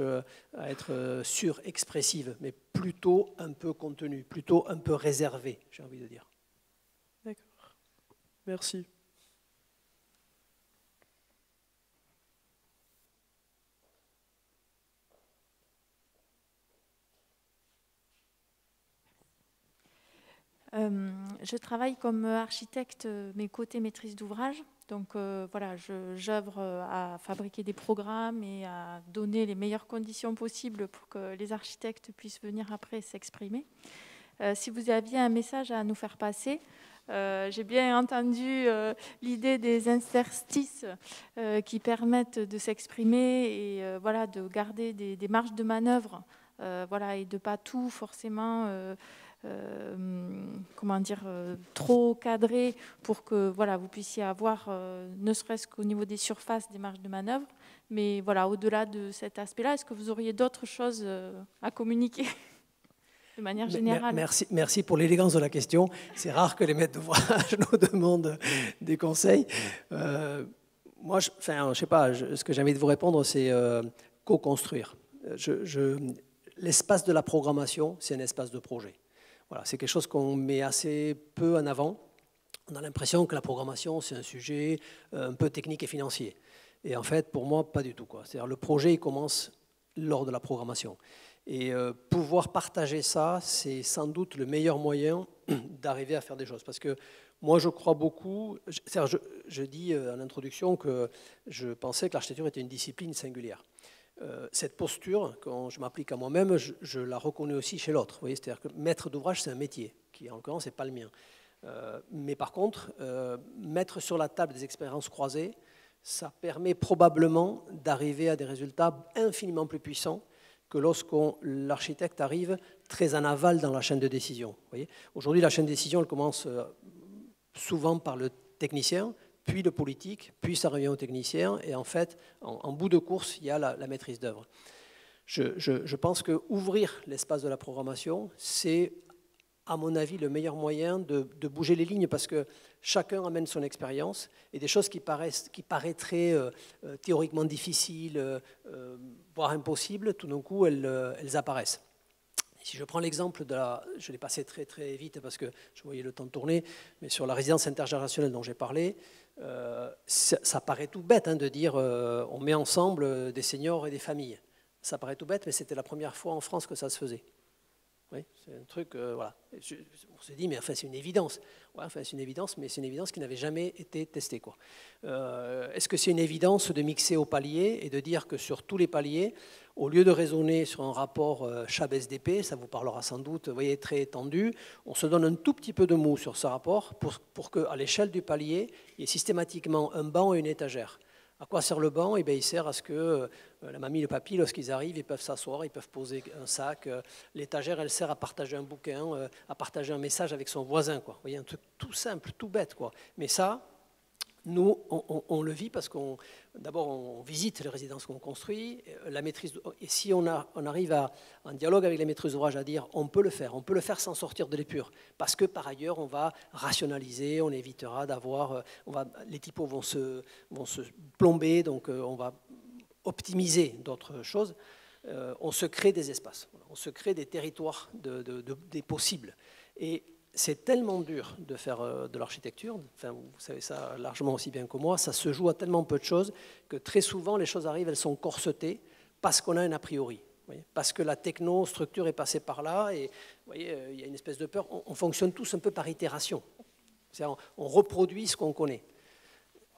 à être surexpressive, mais plutôt un peu contenue, plutôt un peu réservée, j'ai envie de dire. D'accord. Merci. Je travaille comme architecte, mais côté maîtrise d'ouvrage. Donc voilà, j'œuvre à fabriquer des programmes et à donner les meilleures conditions possibles pour que les architectes puissent venir après s'exprimer. Si vous aviez un message à nous faire passer, j'ai bien entendu l'idée des interstices qui permettent de s'exprimer et voilà, de garder des marges de manœuvre voilà, et de ne pas tout forcément... comment dire, trop cadré pour que voilà, vous puissiez avoir, ne serait-ce qu'au niveau des surfaces, des marges de manœuvre. Mais voilà, au-delà de cet aspect-là, est-ce que vous auriez d'autres choses à communiquer de manière générale? Merci pour l'élégance de la question. C'est rare que les maîtres d'ouvrage nous demandent des conseils. Moi, je sais pas, ce que j'ai envie de vous répondre, c'est co-construire. L'espace de la programmation, c'est un espace de projet. Voilà, c'est quelque chose qu'on met assez peu en avant. On a l'impression que la programmation, c'est un sujet un peu technique et financier. Et en fait, pour moi, pas du tout, quoi. C'est-à-dire, le projet, il commence lors de la programmation. Et pouvoir partager ça, c'est sans doute le meilleur moyen d'arriver à faire des choses. Parce que moi, je crois beaucoup... Je dis en introduction que je pensais que l'architecture était une discipline singulière. Cette posture, quand je m'applique à moi-même, je la reconnais aussi chez l'autre. C'est-à-dire que maître d'ouvrage, c'est un métier, qui en l'occurrence n'est pas le mien. Mais par contre, mettre sur la table des expériences croisées, ça permet probablement d'arriver à des résultats infiniment plus puissants que lorsque l'architecte arrive très en aval dans la chaîne de décision. Aujourd'hui, la chaîne de décision, elle commence souvent par le technicien, puis le politique, puis ça revient au technicien, et en fait, en bout de course, il y a la maîtrise d'œuvre. Je pense qu'ouvrir l'espace de la programmation, c'est, à mon avis, le meilleur moyen de bouger les lignes, parce que chacun amène son expérience, et des choses qui paraîtraient théoriquement difficiles, voire impossibles, tout d'un coup, elles apparaissent. Si je prends l'exemple je l'ai passé très très vite parce que je voyais le temps tourner, mais sur la résidence intergénérationnelle dont j'ai parlé, ça paraît tout bête de dire on met ensemble des seniors et des familles. Ça paraît tout bête, mais c'était la première fois en France que ça se faisait. Oui, c'est un truc, voilà. On se dit, mais enfin, c'est une évidence. Ouais, enfin, c'est une évidence, mais c'est une évidence qui n'avait jamais été testée, quoi. Est-ce que c'est une évidence de mixer au palier et de dire que sur tous les paliers, au lieu de raisonner sur un rapport Chab-SDP, ça vous parlera sans doute, vous voyez, très étendu, on se donne un tout petit peu de mou sur ce rapport pour qu'à l'échelle du palier, il y ait systématiquement un banc et une étagère. À quoi sert le banc? Il sert à ce que la mamie et le papy, lorsqu'ils arrivent, ils peuvent s'asseoir, ils peuvent poser un sac. L'étagère, elle sert à partager un bouquin, à partager un message avec son voisin, quoi. Vous voyez, un truc tout simple, tout bête, quoi. Mais ça, nous, on le vit parce d'abord, on visite les résidences qu'on construit, la maîtrise, et si on arrive en dialogue avec les maîtrises d'ouvrage à dire on peut le faire sans sortir de l'épure, parce que par ailleurs, on va rationaliser, on évitera d'avoir, les typos vont se plomber, donc on va optimiser d'autres choses, on se crée des espaces, on se crée des territoires des possibles. Et c'est tellement dur de faire de l'architecture, enfin, vous savez ça largement aussi bien que moi, ça se joue à tellement peu de choses que très souvent les choses arrivent, elles sont corsetées parce qu'on a un a priori, parce que la techno-structure est passée par là et vous voyez, il y a une espèce de peur, on fonctionne tous un peu par itération, on reproduit ce qu'on connaît.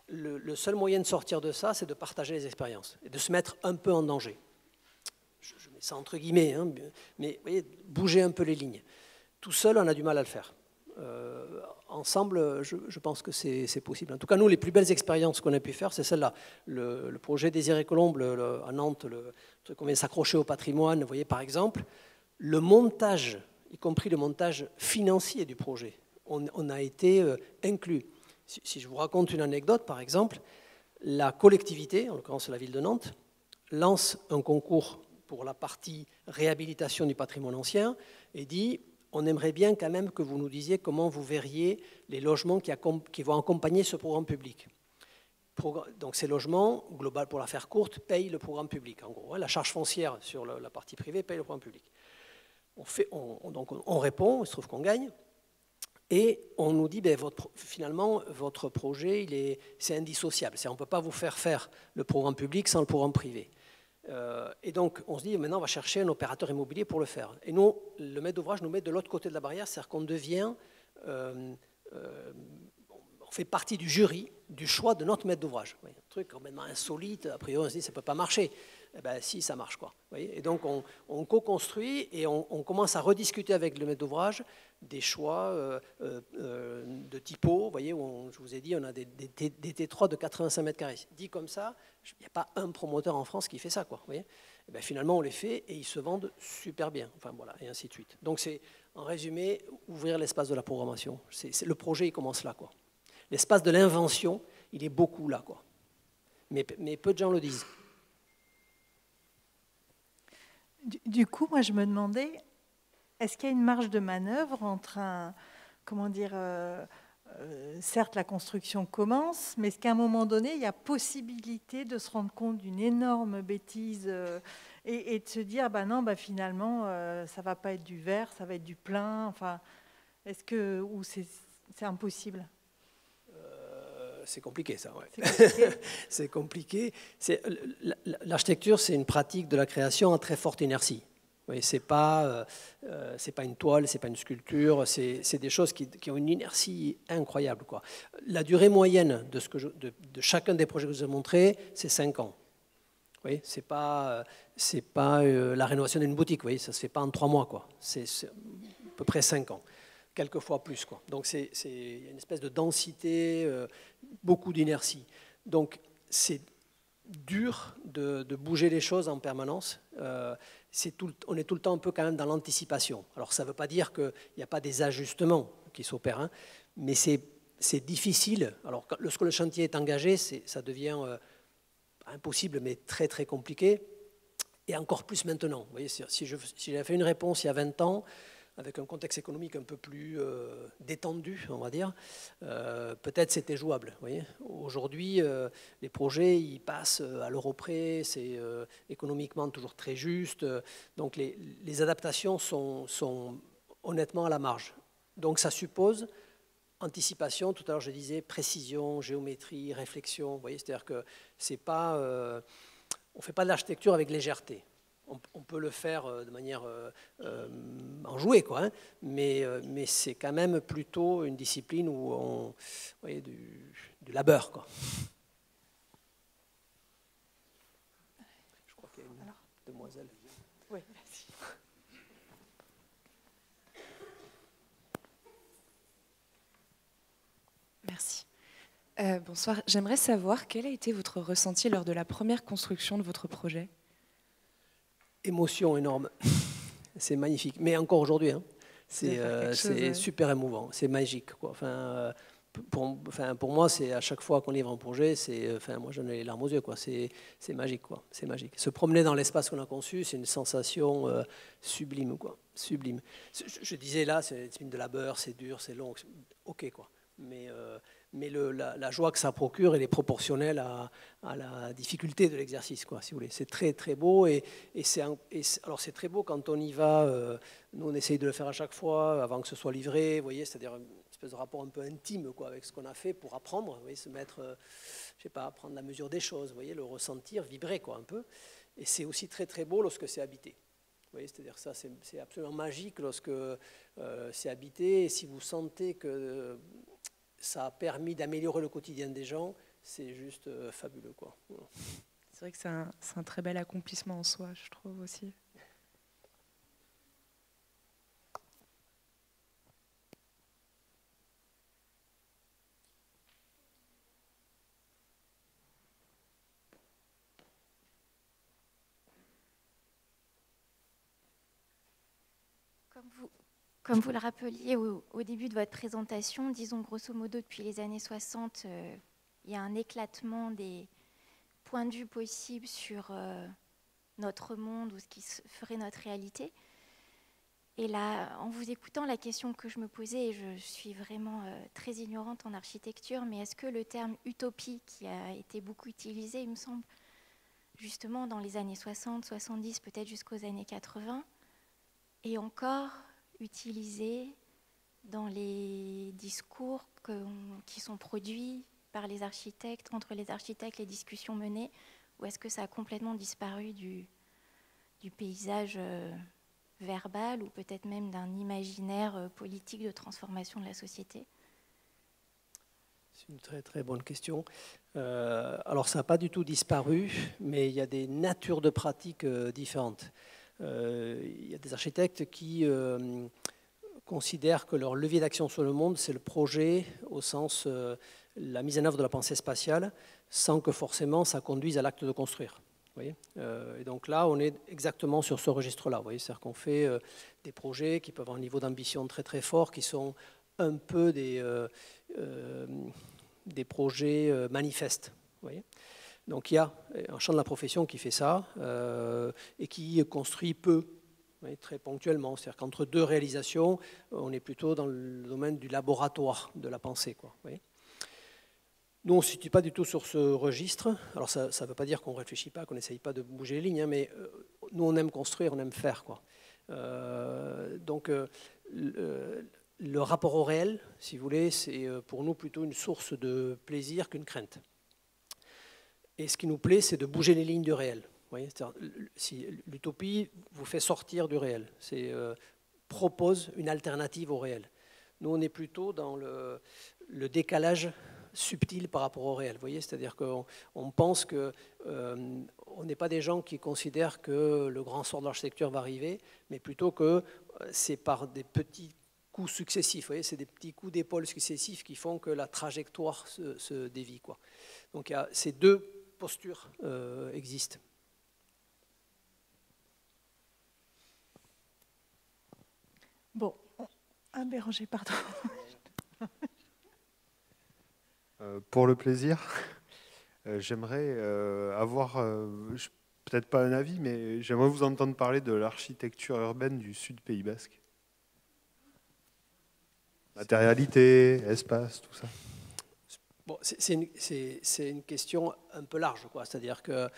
Le seul moyen de sortir de ça, c'est de partager les expériences et de se mettre un peu en danger. Je mets ça entre guillemets, mais vous voyez, bouger un peu les lignes. Tout seul, on a du mal à le faire. Ensemble, je pense que c'est possible. En tout cas, nous, les plus belles expériences qu'on a pu faire, c'est celle-là. Le projet Désiré Colombe à Nantes, le truc qu'on vient s'accrocher au patrimoine. Vous voyez, par exemple, le montage, y compris le montage financier du projet, on a été inclus. Si je vous raconte une anecdote, par exemple, la collectivité, en l'occurrence la ville de Nantes, lance un concours pour la partie réhabilitation du patrimoine ancien et dit on aimerait bien quand même que vous nous disiez comment vous verriez les logements qui vont accompagner ce programme public. Donc ces logements, global pour la faire courte, payent le programme public. En gros, la charge foncière sur la partie privée paye le programme public. Donc on répond, il se trouve qu'on gagne, et on nous dit finalement votre projet c'est indissociable. On ne peut pas vous faire le programme public sans le programme privé. Et donc, on se dit, maintenant, on va chercher un opérateur immobilier pour le faire. Et nous, le maître d'ouvrage nous met de l'autre côté de la barrière, c'est-à-dire qu'on devient, on fait partie du jury du choix de notre maître d'ouvrage. Un truc complètement insolite, a priori, on se dit, ça ne peut pas marcher. Eh bien, si, ça marche, quoi. Vous voyez, et donc, on co-construit et on commence à rediscuter avec le maître d'ouvrage des choix de typo. Vous voyez, je vous ai dit, on a des T3 de 85 mètres carrés. Dit comme ça, il n'y a pas un promoteur en France qui fait ça, quoi. Vous voyez, et bien, finalement, on les fait et ils se vendent super bien. Enfin, voilà, et ainsi de suite. Donc, c'est, en résumé, ouvrir l'espace de la programmation. Le projet, il commence là, quoi. L'espace de l'invention, il est beaucoup là, quoi. Mais peu de gens le disent. Du coup, moi, je me demandais, est-ce qu'il y a une marge de manœuvre entre certes, la construction commence, mais est-ce qu'à un moment donné, il y a possibilité de se rendre compte d'une énorme bêtise et de se dire, finalement, ça ne va pas être du vert, ça va être du plein. Enfin, ou c'est impossible? C'est compliqué, ça. Ouais. C'est compliqué. C'est compliqué. L'architecture, c'est une pratique de la création à très forte inertie. Ce n'est pas une toile, ce n'est pas une sculpture, c'est des choses qui ont une inertie incroyable, quoi. La durée moyenne de chacun des projets que je vous ai montrés, c'est 5 ans. Vous voyez, c'est pas la rénovation d'une boutique. Vous voyez, ça se fait pas en 3 mois, quoi. C'est à peu près 5 ans, quelquefois plus, quoi. Donc il y a une espèce de densité, beaucoup d'inertie. Donc c'est dur de bouger les choses en permanence. On est tout le temps un peu quand même dans l'anticipation. Alors ça ne veut pas dire qu'il n'y a pas des ajustements qui s'opèrent, hein, mais c'est difficile. Alors lorsque le chantier est engagé, ça devient impossible, mais très très compliqué, et encore plus maintenant. Vous voyez, si j'avais fait une réponse il y a 20 ans, avec un contexte économique un peu plus détendu, on va dire, peut-être c'était jouable. Aujourd'hui, les projets, ils passent à l'euro près, c'est économiquement toujours très juste, donc les adaptations sont honnêtement à la marge. Donc ça suppose anticipation, tout à l'heure je disais précision, géométrie, réflexion, vous voyez, c'est-à-dire que c'est pas, on ne fait pas de l'architecture avec légèreté. On peut le faire de manière enjouée, quoi, hein, mais c'est quand même plutôt une discipline où vous voyez, du labeur, quoi. Je crois qu'il y a une demoiselle. Oui, merci. Merci. Bonsoir. J'aimerais savoir quel a été votre ressenti lors de la première construction de votre projet? Émotion énorme. C'est magnifique. Mais encore aujourd'hui, hein, c'est super émouvant. C'est magique, quoi. Pour moi, c'est à chaque fois qu'on livre un projet, moi j'en ai les larmes aux yeux, quoi. C'est magique, quoi. C'est magique. Se promener dans l'espace qu'on a conçu, c'est une sensation sublime, quoi. Sublime. Je disais là, c'est de labeur, c'est dur, c'est long. Ok, quoi. Mais la joie que ça procure, elle est proportionnelle à la difficulté de l'exercice, quoi, si vous voulez. C'est très très beau alors c'est très beau quand on y va. Nous on essaye de le faire à chaque fois avant que ce soit livré, vous voyez, c'est-à-dire une espèce de rapport un peu intime, quoi, avec ce qu'on a fait pour apprendre, vous voyez, se mettre, je sais pas, prendre la mesure des choses, vous voyez, le ressentir, vibrer, quoi, un peu. Et c'est aussi très très beau lorsque c'est habité. Vous voyez, c'est-à-dire ça, c'est absolument magique lorsque c'est habité, et si vous sentez que ça a permis d'améliorer le quotidien des gens, c'est juste fabuleux, quoi. C'est vrai que c'est un très bel accomplissement en soi, je trouve aussi. Comme vous le rappeliez au début de votre présentation, disons grosso modo depuis les années 60, il y a un éclatement des points de vue possibles sur notre monde ou ce qui ferait notre réalité. Et là, en vous écoutant, la question que je me posais, et je suis vraiment très ignorante en architecture, mais est-ce que le terme utopie, qui a été beaucoup utilisé, il me semble, justement dans les années 60, 70, peut-être jusqu'aux années 80, est encore utilisé dans les discours qui sont produits par les architectes, entre les architectes, les discussions menées, ou est-ce que ça a complètement disparu du paysage verbal ou peut-être même d'un imaginaire politique de transformation de la société? C'est une très très bonne question. Alors ça n'a pas du tout disparu, mais il y a des natures de pratiques différentes. Il y a des architectes qui considèrent que leur levier d'action sur le monde, c'est le projet au sens la mise en œuvre de la pensée spatiale, sans que forcément ça conduise à l'acte de construire. Vous voyez, et donc là, on est exactement sur ce registre-là. Vous voyez, c'est-à-dire qu'on fait des projets qui peuvent avoir un niveau d'ambition très très fort, qui sont un peu des projets manifestes. Vous voyez. Donc il y a un champ de la profession qui fait ça et qui construit peu, très ponctuellement. C'est-à-dire qu'entre deux réalisations, on est plutôt dans le domaine du laboratoire de la pensée, quoi. Vous voyez. Nous, on ne se situe pas du tout sur ce registre. Alors ça ne veut pas dire qu'on ne réfléchit pas, qu'on n'essaye pas de bouger les lignes, hein, mais nous, on aime construire, on aime faire, quoi. Donc le rapport au réel, si vous voulez, c'est pour nous plutôt une source de plaisir qu'une crainte. Et ce qui nous plaît, c'est de bouger les lignes du réel. Vous voyez, si l'utopie vous fait sortir du réel, propose une alternative au réel. Nous, on est plutôt dans le décalage subtil par rapport au réel. Vous voyez, c'est-à-dire qu'on pense que on n'est pas des gens qui considèrent que le grand sort de l'architecture va arriver, mais plutôt que c'est par des petits coups successifs. Vous voyez, c'est des petits coups d'épaule successifs qui font que la trajectoire se dévie, quoi. Donc ces deux postures existent. Bon, Béranger, pardon. Pour le plaisir, j'aimerais avoir, peut-être pas un avis, mais j'aimerais vous entendre parler de l'architecture urbaine du Sud Pays Basque. Matérialité, espace, tout ça. Bon, c'est une question un peu large, quoi. C'est-à-dire que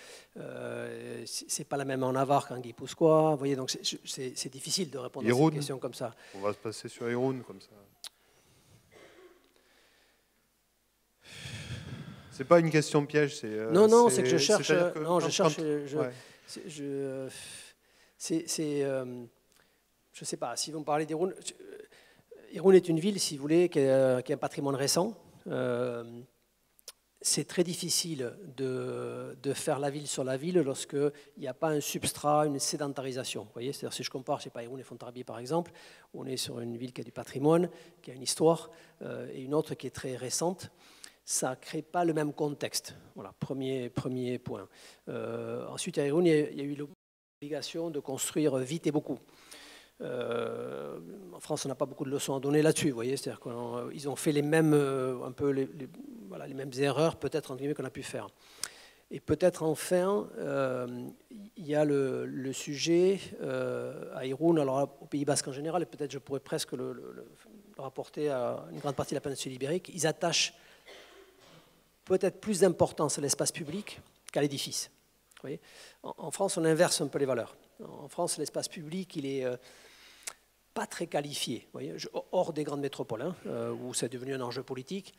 c'est pas la même en Navarre qu'en Guipuscoa. Vous voyez, donc c'est difficile de répondre à cette question comme ça. On va se passer sur Irun comme ça. C'est pas une question piège, c'est. Non, c'est que je cherche. Je sais pas. Si vous me parlez d'Irun, Irun est une ville, si vous voulez, qui a un patrimoine récent. C'est très difficile de faire la ville sur la ville lorsqu'il n'y a pas un substrat, une sédentarisation. Vous voyez, c'est-à-dire si je compare, je sais pas, Irun et Fontarabie par exemple, on est sur une ville qui a du patrimoine, qui a une histoire, et une autre qui est très récente. Ça ne crée pas le même contexte. Voilà, premier point. Ensuite, à Irun, il y a eu l'obligation de construire vite et beaucoup. En France, on n'a pas beaucoup de leçons à donner là-dessus, vous voyez, c'est-à-dire qu'ils ont fait les mêmes, un peu les mêmes erreurs, peut-être entre guillemets, qu'on a pu faire. Et peut-être enfin, il y a le sujet à Irun, alors au Pays Basque en général, et peut-être je pourrais presque le rapporter à une grande partie de la péninsule ibérique. Ils attachent peut-être plus d'importance à l'espace public qu'à l'édifice. Vous voyez, en France, on inverse un peu les valeurs. En France, l'espace public, il est pas très qualifié, vous voyez, hors des grandes métropoles, hein, où c'est devenu un enjeu politique.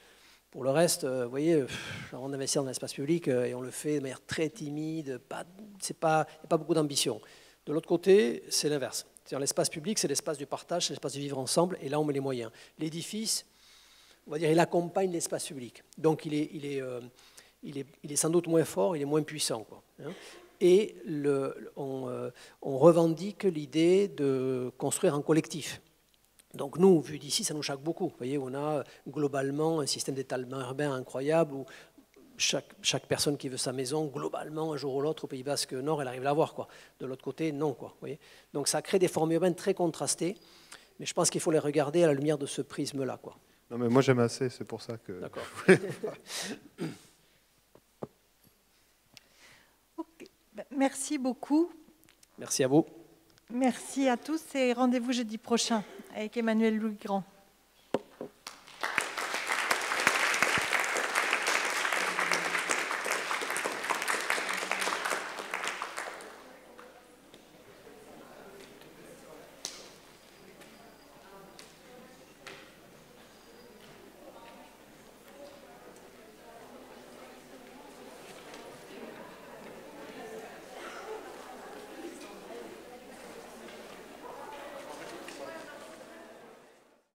Pour le reste, vous voyez, on investit dans l'espace public et on le fait de manière très timide, il n'y a pas beaucoup d'ambition. De l'autre côté, c'est l'inverse. C'est-à-dire l'espace public, c'est l'espace du partage, c'est l'espace du vivre ensemble, et là on met les moyens. L'édifice, on va dire, il accompagne l'espace public. Donc il est sans doute moins fort, il est moins puissant, quoi, hein. Et on revendique l'idée de construire en collectif. Donc nous, vu d'ici, ça nous choque beaucoup. Vous voyez, on a globalement un système d'étalement urbain incroyable où chaque personne qui veut sa maison, globalement, un jour ou l'autre, au Pays Basque Nord, elle arrive à l'avoir, quoi. De l'autre côté, non, quoi. Vous voyez, donc ça crée des formes urbaines très contrastées, mais je pense qu'il faut les regarder à la lumière de ce prisme-là, quoi. Non, mais moi j'aime assez, c'est pour ça que... D'accord. Okay. Merci beaucoup. Merci à vous. Merci à tous et rendez-vous jeudi prochain avec Emmanuel Louis-Grand.